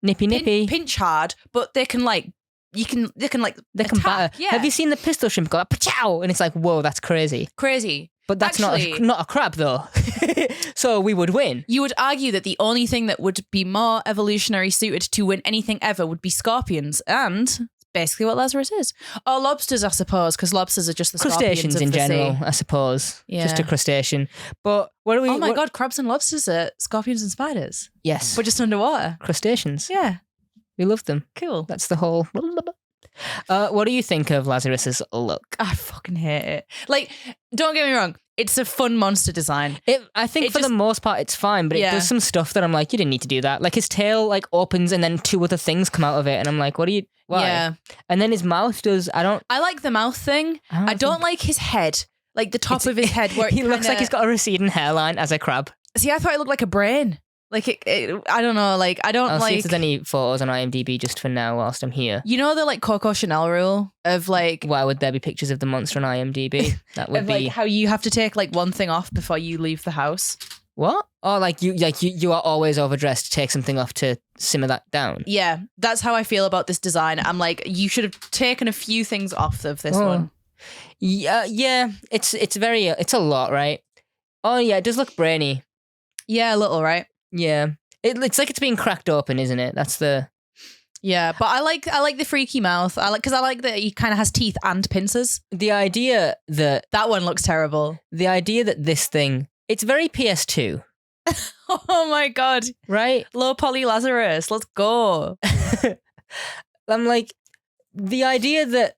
nippy pinch hard, but they can like. They can batter. Yeah. Have you seen the pistol shrimp go like, "Pachow!" And it's like, whoa, that's crazy. But that's actually not a crab though. So we would win. You would argue that the only thing that would be more evolutionary suited to win anything ever would be scorpions, and basically what Lazarus is. Or lobsters, I suppose, because lobsters are just the crustaceans scorpions in of the general, sea. I suppose. Yeah. Just a crustacean. But what do we? Oh my god, crabs and lobsters are scorpions and spiders. Yes. But just underwater. Crustaceans. Yeah. We love them. Cool. That's the whole... what do you think of Lazarus's look? I fucking hate it. Like, don't get me wrong. It's a fun monster design. I think for the most part it's fine, but it does some stuff that I'm like, you didn't need to do that. Like his tail like opens and then 2 other things come out of it, and I'm like, why? Yeah. And then his mouth does. I like the mouth thing. I don't like his head. Like the top of his head where he looks like he's got a receding hairline as a crab. See, I thought it looked like a brain. Like I don't know. Like I don't I'll like. see if there's any photos on IMDb just for now whilst I'm here. You know the like Coco Chanel rule of like. Why would there be pictures of the monster on IMDb? That would be like how you have to take like one thing off before you leave the house. What? Oh, you are always overdressed to take something off to simmer that down. Yeah, that's how I feel about this design. I'm like, you should have taken a few things off of this one. Yeah. It's a lot, right? Oh yeah, it does look brainy. Yeah, a little, right? Yeah, it's like it's being cracked open, isn't it? That's the. Yeah, but I like the freaky mouth. I like that he kind of has teeth and pincers. The idea that one looks terrible. The idea that this thing, it's very PS2. Oh my god! Right, low poly Lazarus, let's go. I'm like, the idea that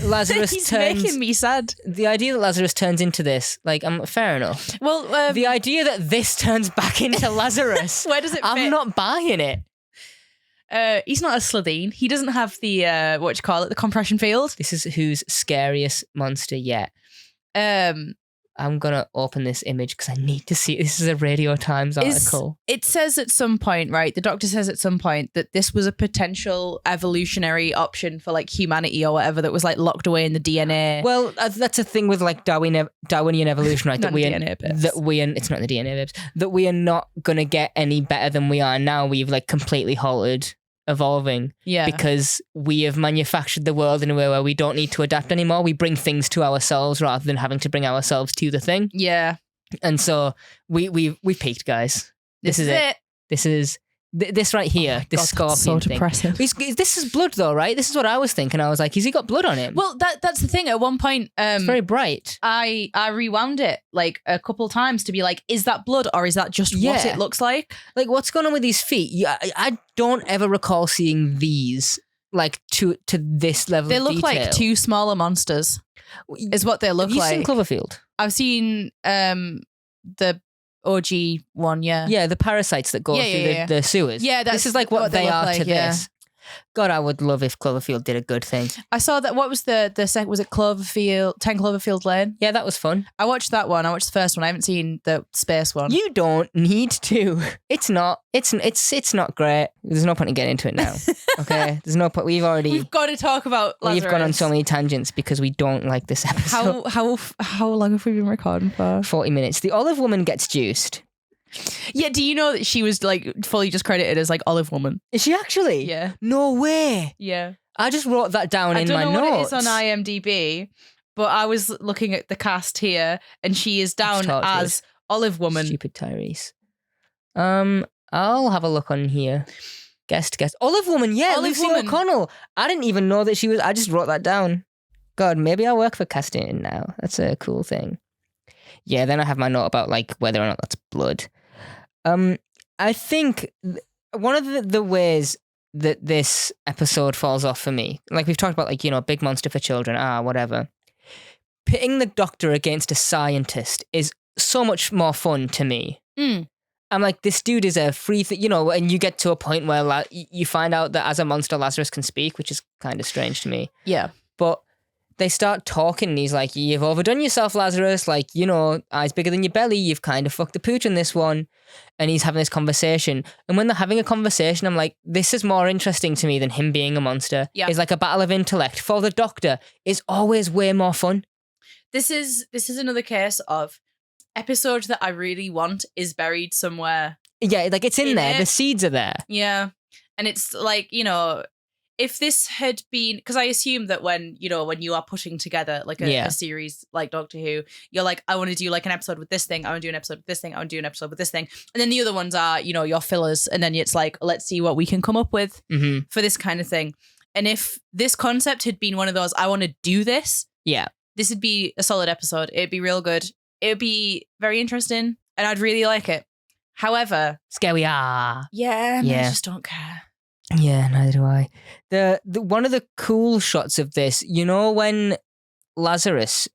Lazarus He's turns... making me sad. The idea that Lazarus turns into this, like, fair enough. Well, the idea that this turns back into Lazarus... Where does it fit? I'm not buying it. He's not a Slitheen. He doesn't have the, the compression field. This is whose scariest monster yet. I'm gonna open this image because I need to see it. This is a Radio Times article. It says at some point, right? The doctor says at some point that this was a potential evolutionary option for like humanity or whatever that was like locked away in the DNA. Well, that's a thing with like Darwinian evolution, right? Not DNA bits. It's not the DNA bits. That we are not gonna get any better than we are now. We've like completely halted evolving, because we have manufactured the world in a way where we don't need to adapt anymore. We bring things to ourselves rather than having to bring ourselves to the thing. Yeah, and so we peaked, guys. This is it. This is this right here. This scorpion so thing. Depressing. This is blood, though, right? This is what I was thinking. I was like, has he got blood on him? Well, that's the thing. At one point, it's very bright. I rewound it like a couple times to be like, is that blood or is that just what it looks like? Like, what's going on with these feet? Yeah, I don't ever recall seeing these like to this level. They of look detail. like two smaller monsters. Is what they look like. Have you seen Cloverfield? I've seen the OG one, yeah, the parasites that go through the sewers. Yeah, this is like what they are like, to this. God, I would love if Cloverfield did a good thing. I saw that. What was the second? Was it Cloverfield? 10 Cloverfield Lane. Yeah, that was fun. I watched that one. I watched the first one. I haven't seen the space one. You don't need to. It's not. It's not great. There's no point in getting into it now. Okay, there's no point. We've got to talk about Lazarus. We've gone on so many tangents because we don't like this episode. How long have we been recording for? 40 minutes. The olive woman gets juiced. Yeah, do you know that she was like fully just credited as like Olive Woman? Is she actually? Yeah. No way. Yeah. I just wrote that down in my notes. I don't know what it is on IMDb, but I was looking at the cast here and she is down as Olive Woman. Stupid Tyrese. I'll have a look on here. Guest. Olive Woman, yeah, Olive Lucy Woman. O'Connell. I didn't even know that she was. I just wrote that down. God, maybe I'll work for casting now. That's a cool thing. Yeah, then I have my note about like whether or not that's blood. I think one of the ways that this episode falls off for me, like we've talked about, like, you know, big monster for children, whatever. Pitting the doctor against a scientist is so much more fun to me. I'm like, this dude is a free thing, you know, and you get to a point where you find out that as a monster, Lazarus can speak, which is kind of strange to me. Yeah. But they start talking and he's like, you've overdone yourself, Lazarus. Like, you know, eyes bigger than your belly. You've kind of fucked the pooch on this one. And he's having this conversation. And when they're having a conversation, I'm like, this is more interesting to me than him being a monster. Yeah. It's like a battle of intellect. For the doctor, is always way more fun. This is another case of episode that I really want is buried somewhere. Yeah, like it's in there. The seeds are there. Yeah. And it's like, you know, if this had been, because I assume that when you are putting together like a series like Doctor Who, you're like, I want to do like an episode with this thing, I want to do an episode with this thing, I want to do an episode with this thing. And then the other ones are, you know, your fillers. And then it's like, let's see what we can come up with for this kind of thing. And if this concept had been one of those, I want to do this. Yeah. This would be a solid episode. It'd be real good. It would be very interesting. And I'd really like it. However. Scary. Yeah. I just don't care. Yeah, neither do I. The one of the cool shots of this, you know, when Lazarus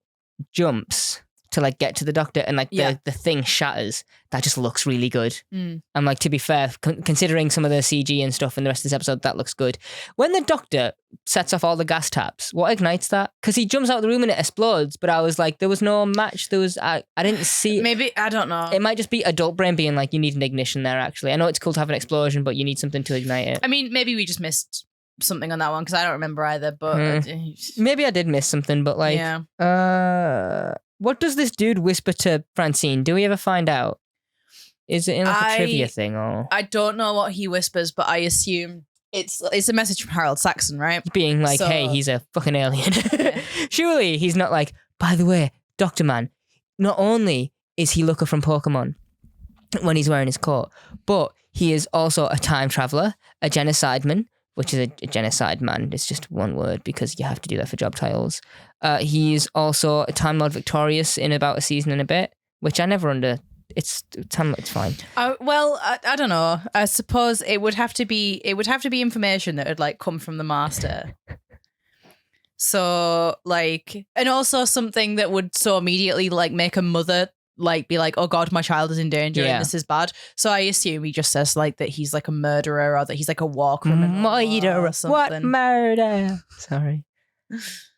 jumps to like get to the doctor and like the thing shatters, that just looks really good. And like, to be fair, considering some of the CG and stuff in the rest of this episode, that looks good. When the doctor sets off all the gas taps, what ignites that? Because he jumps out of the room and it explodes, but I was like, there was no match. I didn't see. Maybe, I don't know. It might just be adult brain being like, you need an ignition there, actually. I know it's cool to have an explosion, but you need something to ignite it. I mean, maybe we just missed something on that one because I don't remember either, but maybe I did miss something, but like, what does this dude whisper to Francine? Do we ever find out? Is it in like a trivia thing or? I don't know what he whispers, but I assume it's a message from Harold Saxon, right? Being like, hey, he's a fucking alien. Surely he's not like, by the way, Dr. Man, not only is he Looker from Pokemon when he's wearing his coat, but he is also a time traveler, a genocideman, which is a genocide man. It's just one word because you have to do that for job titles. He's also a Time Lord Victorious in about a season and a bit, which I never It's fine. Well, I don't know. I suppose it would have to be information that would like come from the master. So like, and also something that would so immediately like make a mother like be like, oh God, my child is in danger and this is bad. So I assume he just says like that he's like a murderer or that he's like a war criminal. Murderer. What murder? Sorry.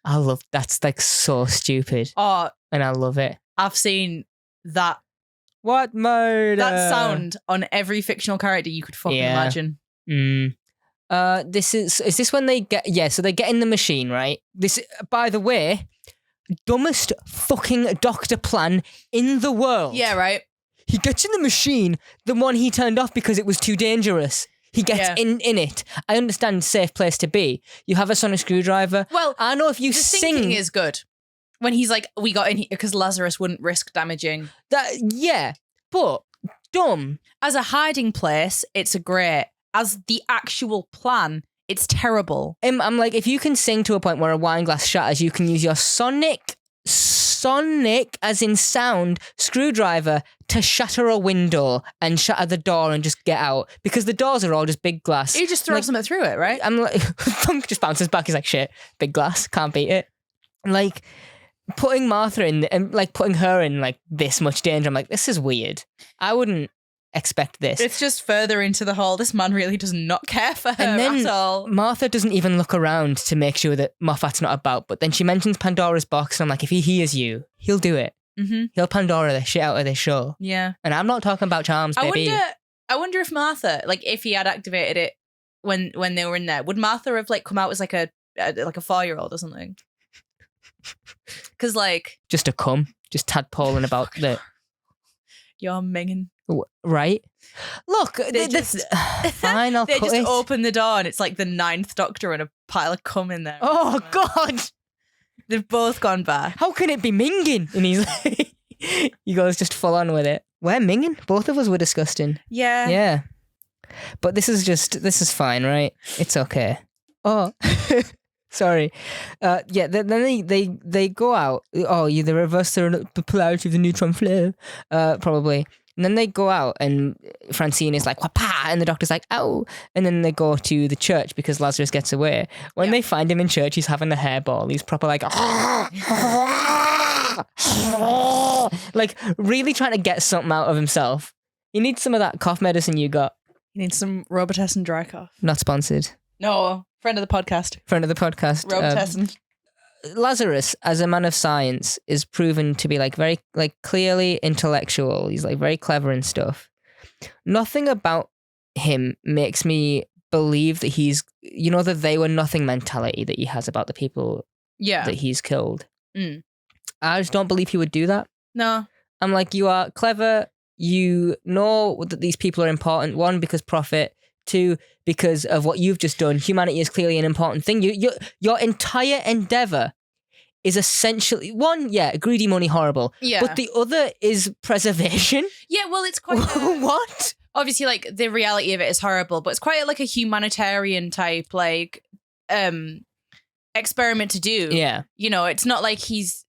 I love that's like so stupid. Oh, and I love it. I've seen that What murder? that sound on every fictional character you could fucking imagine. This is this when they get so they get in the machine, right? This, by the way, dumbest fucking doctor plan in the world. Yeah, right. He gets in the machine, the one he turned off because it was too dangerous. He gets in it. I understand, safe place to be. You have a sonic screwdriver. Well, I know if you the sing, thinking is good. When he's like, we got in here because Lazarus wouldn't risk damaging. that. Yeah, but dumb. As a hiding place, it's a great. As the actual plan, it's terrible. I'm like, if you can sing to a point where a wine glass shatters, you can use your sonic as in sound screwdriver to shatter a window and shatter the door and just get out, because the doors are all just big glass. You just throw something through it, right? I'm like, Thunk just bounces back. He's like, shit, big glass, can't beat it. Like, putting Martha in and like putting her in like this much danger, I'm like, this is weird. I wouldn't expect this. It's just further into the whole, this man really does not care for her And then at all. Martha doesn't even look around to make sure that Moffat's not about, but then she mentions Pandora's box, and I'm like, if he hears you, he'll do it. Mm-hmm. He'll Pandora the shit out of this show. Yeah. And I'm not talking about charms, baby. I wonder if Martha, like, if he had activated it when they were in there, would Martha have like come out as like a 4-year-old or something? Because like, Just a cum, just tadpoling about the you're minging. right. Look, They just- fine. I'll They cut just it. open the door and it's like the 9th Doctor and a pile of cum in there. Oh God. They've both gone back. How can it be minging? And he's like, he goes just full on with it. We're minging. Both of us were disgusting. Yeah. Yeah. But this is fine, right? It's okay. Oh, sorry. Yeah. Then they go out. Oh, you the reverse the polarity of the neutron flare. Probably. And then they go out, and Francine is like, wapa, and the doctor's like, ow. And then they go to the church because Lazarus gets away. When they find him in church, he's having a hairball. He's proper like, like really trying to get something out of himself. He needs some of that cough medicine you got. You need some Robitussin dry cough. Not sponsored. No, friend of the podcast. Friend of the podcast. Robitussin. Lazarus, as a man of science, is proven to be like very like clearly intellectual. He's like very clever and stuff. Nothing about him makes me believe that he's, you know, that they were nothing mentality that he has about the people that he's killed. Mm. I just don't believe he would do that. No. I'm like, you are clever. You know that these people are important. One, because profit. Two, because of what you've just done. Humanity is clearly an important thing. Your entire endeavor is essentially one, greedy money, horrible. Yeah. But the other is preservation. Yeah, well, it's quite what? Obviously, like, the reality of it is horrible, but it's quite like a humanitarian type, like, experiment to do. Yeah. You know, it's not like he's,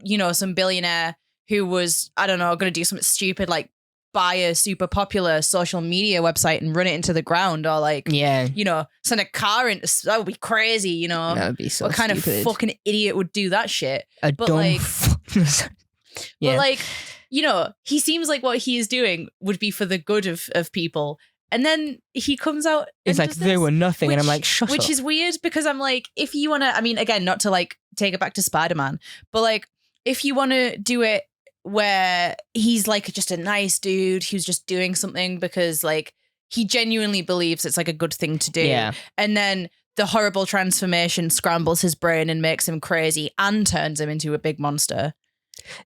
you know, some billionaire who was, I don't know, going to do something stupid like buy a super popular social media website and run it into the ground, or like, you know, send a car into, that would be crazy, you know. That would be so What kind stupid. of fucking idiot would do that shit? But like, but like, you know, he seems like what he is doing would be for the good of people. And then he comes out and it's like, does they this, were nothing. And I'm like, shut up. Which is weird, because I'm like, if you want to, I mean, again, not to like take it back to Spider-Man, but like, if you want to do it where he's like just a nice dude who's just doing something because like he genuinely believes it's like a good thing to do. Yeah. And then the horrible transformation scrambles his brain and makes him crazy and turns him into a big monster.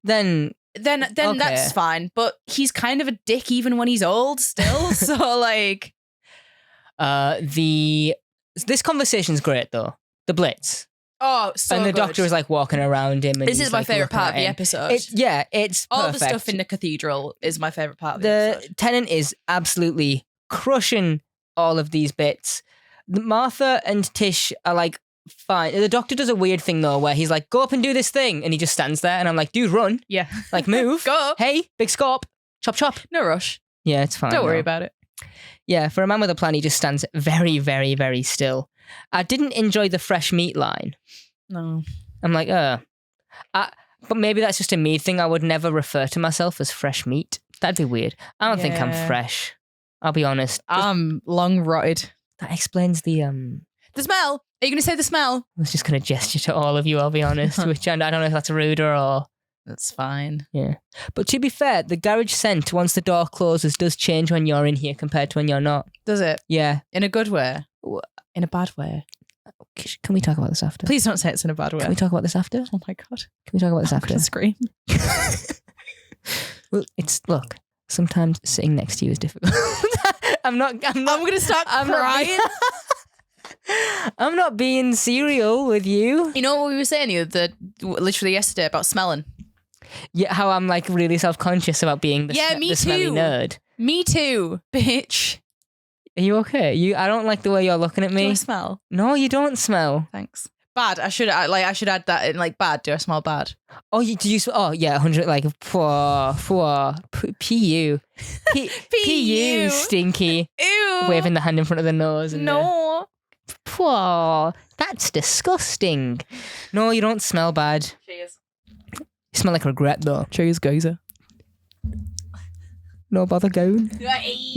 Then Then okay. that's fine. But he's kind of a dick even when he's old still. So like this conversation's great though. The Blitz. Oh, so and the good. doctor is like walking around him. And This is my favourite part of the episode. It's all perfect. the stuff in the cathedral is my favourite part of the The episode. Tennant is absolutely crushing all of these bits. Martha and Tish are like fine. The doctor does a weird thing though, where he's like, "Go up and do this thing," and he just stands there, and I'm like, "Dude, run! Yeah, Like, move! Go! Hey, big scorp! Chop, chop!" No rush. Yeah, it's fine. Don't worry though. about it. Yeah, for a man with a plan, he just stands very, very, very still. I didn't enjoy the fresh meat line. No. I'm like, but maybe that's just a me thing. I would never refer to myself as fresh meat. That'd be weird. I don't think I'm Yeah. fresh. I'll be honest. I'm long rotted. That explains the The smell. Are you going to say the smell? I was just going to gesture to all of you, I'll be honest, which I don't know if that's ruder or That's fine. Yeah. But to be fair, the garage scent, once the door closes, does change when you're in here compared to when you're not. Does it? Yeah. In a good way? In a bad way? Can we talk about this after? Please don't say it's in a bad way. Can we talk about this after? Oh my God. Can we talk about this I'm after? gonna scream. Well, look, sometimes sitting next to you is difficult. I'm gonna start crying. I'm not being serial with you. You know what we were saying literally yesterday about smelling? Yeah, how I'm like really self-conscious about being the smelly too. nerd. Me too, bitch. Are you okay? I don't like the way you're looking at me. Do I smell? No, you don't smell. Thanks. Bad. I should add that in like bad. Do I smell bad? Oh, do you? Oh, yeah, 100 like pu, pu, stinky. Ew. Waving the hand in front of the nose. And No. Poor. That's disgusting. No, you don't smell bad. Cheers. You smell like regret though. Cheers, geyser. No bother going.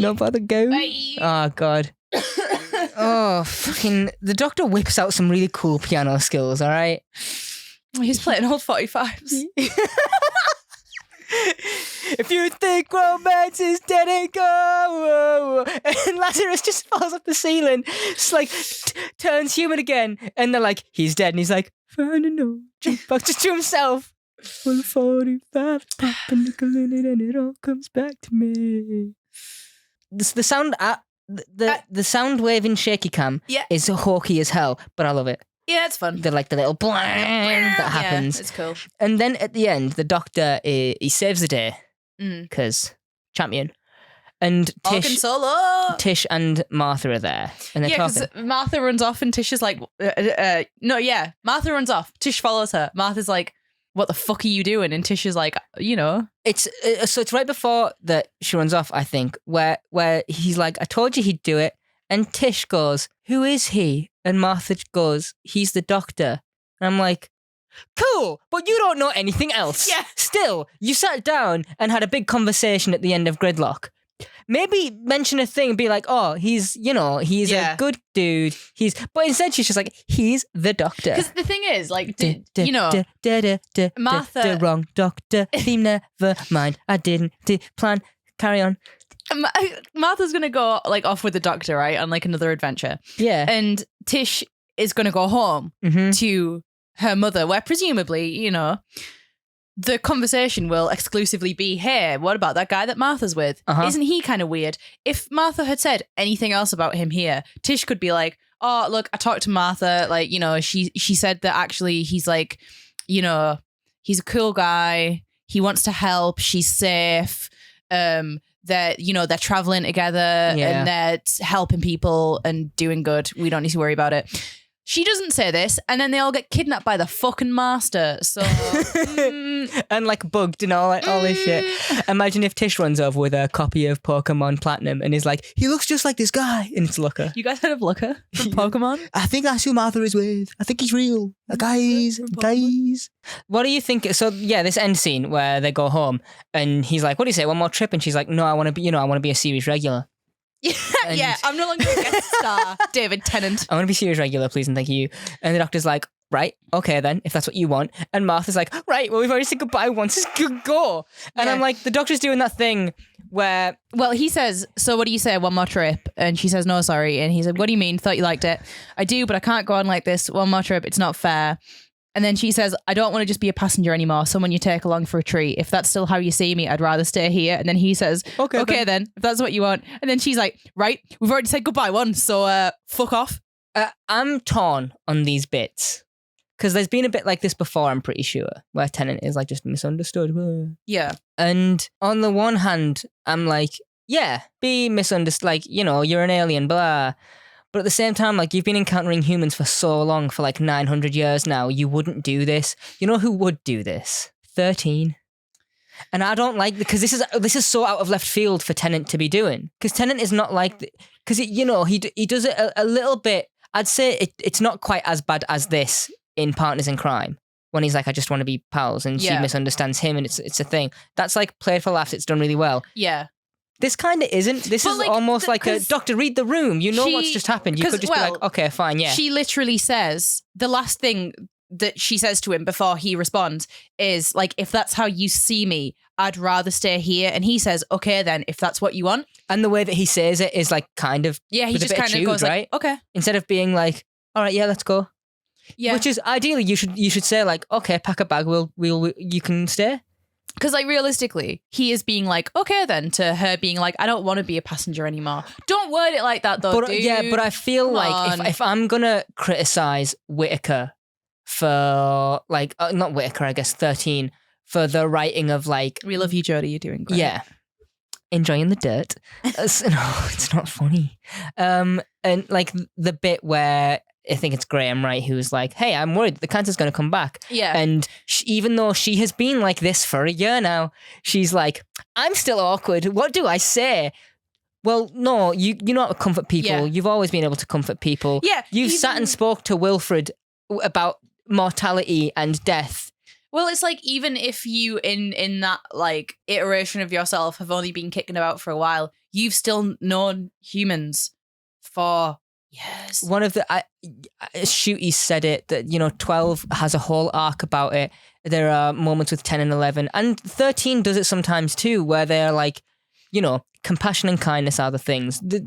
No bother going. Oh God. Oh, fucking. The doctor whips out some really cool piano skills, all right? He's playing old 45s. If you think romance is dead and go, and Lazarus just falls off the ceiling, just like turns human again, and they're like, he's dead, and he's like, finding no jukebox just to himself. 145, pop a nickel in it, and it all comes back to me. The sound the sound wave in shaky cam is hawky as hell, but I love it. Yeah, it's fun. The little blang that happens. Yeah, it's cool. And then at the end, the doctor he saves the day because champion. And Tish and Martha are there, and they're talking. Because Martha runs off, and Tish is like, Martha runs off. Tish follows her. Martha's like, what the fuck are you doing? And Tish is like, It's so it's right before that she runs off, I think, where he's like, I told you he'd do it. And Tish goes, who is he? And Martha goes, he's the doctor. And I'm like, cool, but you don't know anything else. Yeah. Still, you sat down and had a big conversation at the end of Gridlock. Maybe mention a thing and be like, oh, he's a good dude. But instead she's just like, he's the doctor. Because the thing is, like, Martha... The wrong doctor. Theme, never mind. I didn't plan. Carry on. Martha's going to go, like, off with the doctor, right, on, like, another adventure. Yeah. And Tish is going to go home to her mother, where presumably, the conversation will exclusively be, hey, what about that guy that Martha's with? Isn't he kind of weird? If Martha had said anything else about him here, Tish could be like, oh, look, I talked to Martha, like, she said that actually he's like, he's a cool guy. He wants to help. She's safe. That they're traveling together and they're helping people and doing good. We don't need to worry about it. She doesn't say this, and then they all get kidnapped by the fucking master. So and like bugged and all this shit. Imagine if Tish runs over with a copy of Pokemon Platinum and is like, he looks just like this guy, and it's Looker. You guys heard of Looker from Pokemon? I think that's who Martha is with. I think he's real. Guys. What do you think? So yeah, this end scene where they go home and he's like, what do you say? One more trip? And she's like, no, I want to be a series regular. Yeah, I'm no longer a guest star, David Tennant. I want to be series regular, please and thank you. And the doctor's like, right, okay then, if that's what you want. And Martha's like, right, well, we've already said goodbye once, go. And I'm like, the doctor's doing that thing where... Well, he says, so what do you say, one more trip? And she says, no, sorry. And he said, what do you mean? Thought you liked it. I do, but I can't go on like this. One more trip, it's not fair. And then she says, I don't want to just be a passenger anymore, someone you take along for a treat. If that's still how you see me, I'd rather stay here. And then he says, okay then, if that's what you want. And then she's like, right, we've already said goodbye once, so fuck off. I'm torn on these bits. Because there's been a bit like this before, I'm pretty sure, where Tennant is like just misunderstood. Yeah. And on the one hand, I'm like, yeah, be misunderstood, like, you're an alien, blah. But at the same time, like, you've been encountering humans for so long, for like 900 years now, you wouldn't do this. You know who would do this? 13. And I don't like, because this is so out of left field for Tennant to be doing. Because Tennant is not like, because, he does it a little bit, I'd say it's not quite as bad as this in Partners in Crime. When he's like, I just want to be pals, and she misunderstands him, and it's a thing. That's like played for laughs, it's done really well. Yeah. This kind of isn't. This is like, almost like a doctor, read the room. You know what's just happened. You could just be like, okay, fine, yeah. She literally says the last thing that she says to him before he responds is like, if that's how you see me, I'd rather stay here. And he says, okay, then if that's what you want. And the way that he says it is like kind of Yeah, he with a just bit kind of chewed, goes right? like, okay. Instead of being like, all right, yeah, let's go. Yeah. Which is ideally you should say like, okay, pack a bag, you can stay. Because like realistically, he is being like, okay then, to her being like, I don't want to be a passenger anymore. Don't word it like that though, But dude. yeah, but I feel Come like on. if I'm gonna criticize Whittaker for like not Whittaker, I guess 13 for the writing of like We love you, Jodie. You're doing great. yeah, enjoying the dirt. No, it's not funny. And like the bit where I think it's Graham, right, who's like, hey, I'm worried the cancer's going to come back. Yeah. And even though she has been like this for a year now, she's like, I'm still awkward. What do I say? Well, no, you know how to comfort people. Yeah. You've always been able to comfort people. Yeah, You've sat and spoke to Wilfred about mortality and death. Well, it's like even if you in that like iteration of yourself have only been kicking about for a while, you've still known humans for years. One of the Shooty said it that 12 has a whole arc about it. There are moments with 10 and 11, and 13 does it sometimes too, where they're like, compassion and kindness are the things. The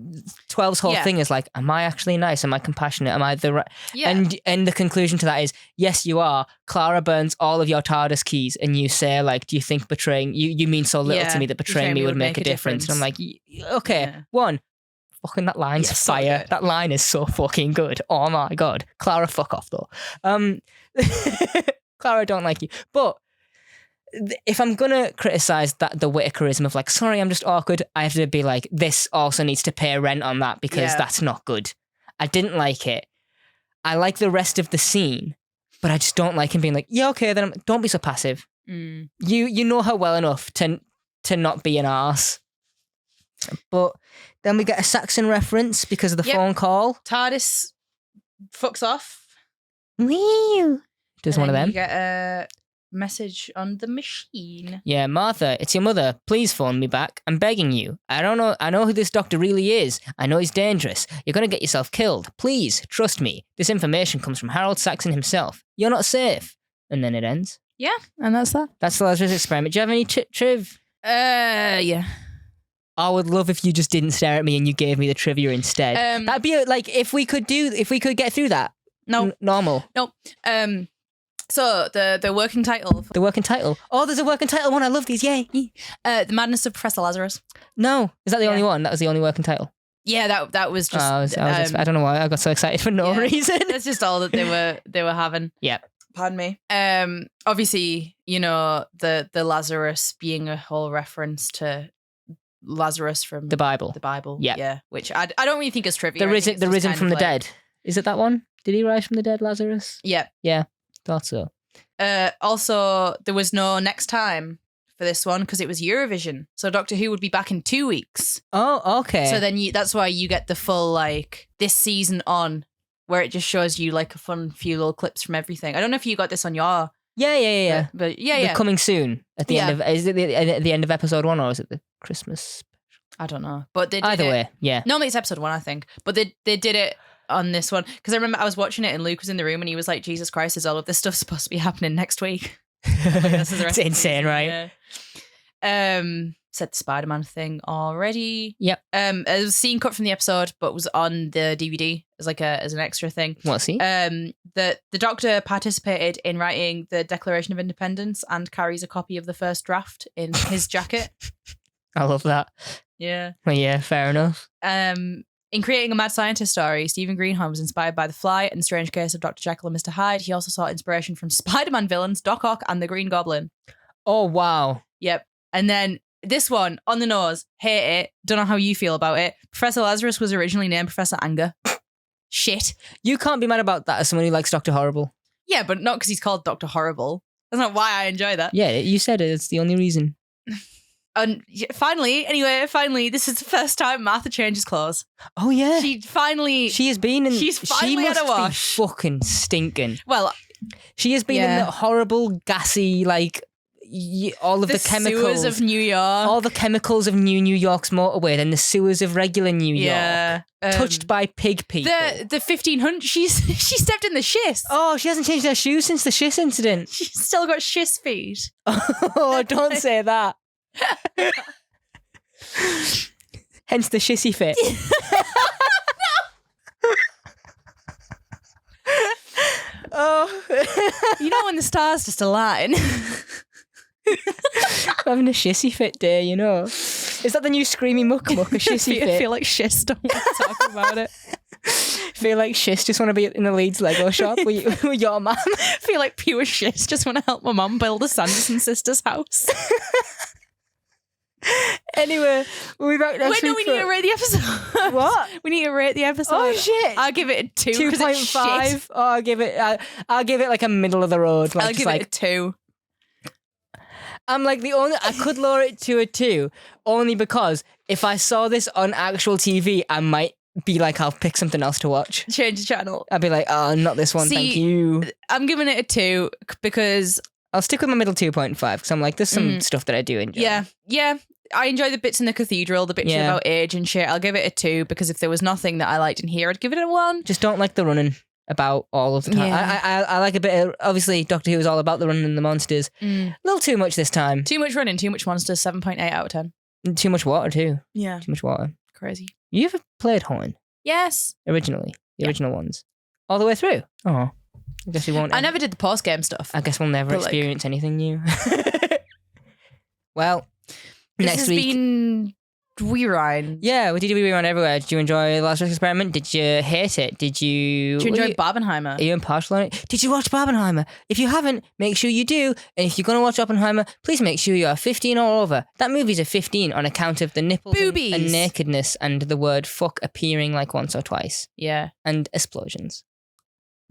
12's whole thing is like, am I actually nice? Am I compassionate? Am I the right? Yeah. And the conclusion to that is, yes, you are. Clara burns all of your TARDIS keys, and you say like, do you think betraying you mean so little to me that betraying me would make a difference? And I'm like, okay, one. Fucking that line's fire. So that line is so fucking good. Oh my god. Clara, fuck off though. Clara, don't like you. But if I'm gonna criticize the Whittakerism of like, sorry, I'm just awkward, I have to be like, this also needs to pay rent on that because that's not good. I didn't like it. I like the rest of the scene, but I just don't like him being like, yeah, okay, then don't be so passive. Mm. You know her well enough to not be an arse. But then we get a Saxon reference because of the phone call. TARDIS fucks off. Wee! Does one of them. You get a message on the machine. Yeah, Martha, it's your mother. Please phone me back. I'm begging you. I know who this doctor really is. I know he's dangerous. You're going to get yourself killed. Please, trust me. This information comes from Harold Saxon himself. You're not safe. And then it ends. Yeah, and that's that. That's the Lazarus Experiment. Do you have any triv? Yeah. I would love if you just didn't stare at me and you gave me the trivia instead. That'd be like if we could get through that. No. Normal. No. So the working title. The working title. Oh, there's a working title one. I love these. Yay. The Madness of Professor Lazarus. No. Is that the only one? That was the only working title. Yeah, that was just. I don't know why I got so excited for no reason. That's just all that they were having. Yeah. Pardon me. Obviously, the Lazarus being a whole reference to Lazarus from the Bible. The Bible. Yeah. Yeah. Which I don't really think is trivia. The risen from the dead. Is it that one? Did he rise from the dead, Lazarus? Yeah. Yeah. Thought so. Also, there was no next time for this one because it was Eurovision. So Doctor Who would be back in 2 weeks. Oh, okay. So then that's why you get the full like this season on, where it just shows you like a fun few little clips from everything. I don't know if you got this on your. Yeah. But yeah. They're coming soon at the end of. Is it the end of episode 1 or is it the Christmas? I don't know, but they did either way. Yeah. Normally it's episode 1, I think, but they did it on this one because I remember I was watching it and Luke was in the room and he was like, "Jesus Christ, is all of this stuff supposed to be happening next week?" It's insane, right? Yeah. Said the Spider-Man thing already. Yep. It was a scene cut from the episode, but was on the DVD as as an extra thing. What scene? The Doctor participated in writing the Declaration of Independence and carries a copy of the first draft in his jacket. I love that. Yeah. Well, yeah, fair enough. In creating a mad scientist story, Stephen Greenhalgh was inspired by The Fly and The Strange Case of Dr. Jekyll and Mr. Hyde. He also sought inspiration from Spider-Man villains Doc Ock and the Green Goblin. Oh, wow. Yep. And then this one, on the nose, hate it, don't know how you feel about it. Professor Lazarus was originally named Professor Anger. Shit. You can't be mad about that as someone who likes Dr. Horrible. Yeah, but not because he's called Dr. Horrible. That's not why I enjoy that. Yeah, you said it. It's the only reason. And finally, this is the first time Martha changes clothes. Oh, yeah. She has been in... She's finally had a wash. Fucking stinking. Well... She has been in the horrible, gassy, like... all of the chemicals sewers of New York. all the chemicals of New York's motorway than the sewers of regular New York. Touched by pig people. The 1500. She stepped in the shiz. Oh, she hasn't changed her shoes since the shiz incident. She's still got shiz feet. Oh, don't say that. Hence the shissy fit. Oh, You know when the stars just align. having a shissy fit day, you know. Is that the new Screamy Muck Muck, a shissy I fit? feel like shiz don't want to talk about it. Feel like shiz just want to be in the Leeds Lego shop with your mum. Feel like pure shiz just want to help my mum build a Sanderson sisters house. Anyway, we'll be back next Wait, no, week. we need to rate the episode. What? We need to rate the episode. Oh shit! I'll give it a 2 because it's shit. 2.5. Oh, I'll give it like a middle of the road. Like, I'll give it a 2. I'm like I could lower it to a 2 only because if I saw this on actual TV, I might be like, I'll pick something else to watch. Change the channel. I'd be like, oh, not this one, thank you. I'm giving it a 2 because I'll stick with my middle 2.5 because I'm like, there's some stuff that I do enjoy. yeah. I enjoy the bits in the cathedral, the bits about age and shit. I'll give it a 2 because if there was nothing that I liked in here, I'd give it a 1. Just don't like the running about all of the time. Yeah. I like a bit of, obviously Doctor Who is all about the running and the monsters. A little too much this time. Too much running, too much monsters, 7.8 out of 10. Too much water too. Yeah. Too much water. Crazy. You ever played Horn? Yes. Originally? The original ones? All the way through? Oh. I guess we won't. I never did the post-game stuff. I guess we'll never But, like- experience anything new. Well, This next has week. been rerun. Yeah, we did a rerun everywhere. Did you enjoy Lazarus Experiment? Did you hate it? Did you... Did you enjoy Barbenheimer? Are you impartial on it? Did you watch Barbenheimer? If you haven't, make sure you do. And if you're going to watch Oppenheimer, please make sure you are 15 or over. That movie's a 15 on account of the nipples Boobies. and nakedness and the word fuck appearing like once or twice. Yeah. And explosions.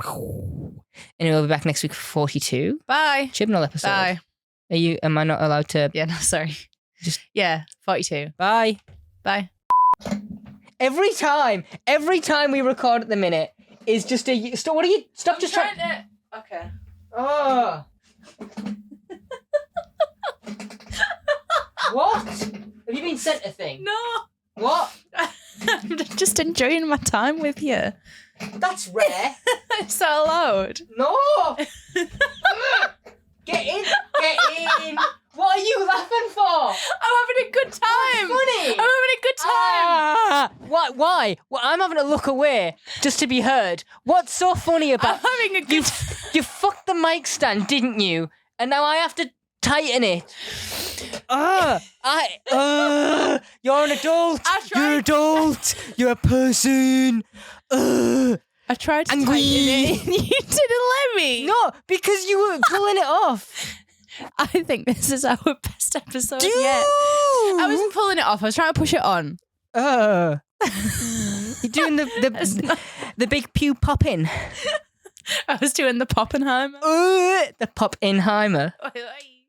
And we'll be back next week for 42. Bye. Chibnall episode. Bye. Am I not allowed to... Yeah, no, sorry. Just- Yeah, 42. Bye. Bye. Every time we record at the minute is just a... Stop, what are you... Stop just trying... Okay. Oh. What? Have you been sent a thing? No. What? I'm just enjoying my time with you. That's rare. It's so loud. No. Get in. Get in. What are you laughing for? I'm having a good time. Funny. I'm having a good time. Ah, what? Why? Well, I'm having to look away just to be heard. What's so funny I'm about having a good you? time. You fucked the mic stand, didn't you? And now I have to tighten it. You're an adult. You're an adult. You're a person. I tried to Angry. tighten it and you didn't let me. No, because you were pulling it off. I think this is our best episode Dude. yet. I wasn't pulling it off. I was trying to push it on. You're doing It's not- the big pew pop in. I was doing the Poppenheimer. The pop inheimer. Oi, oi.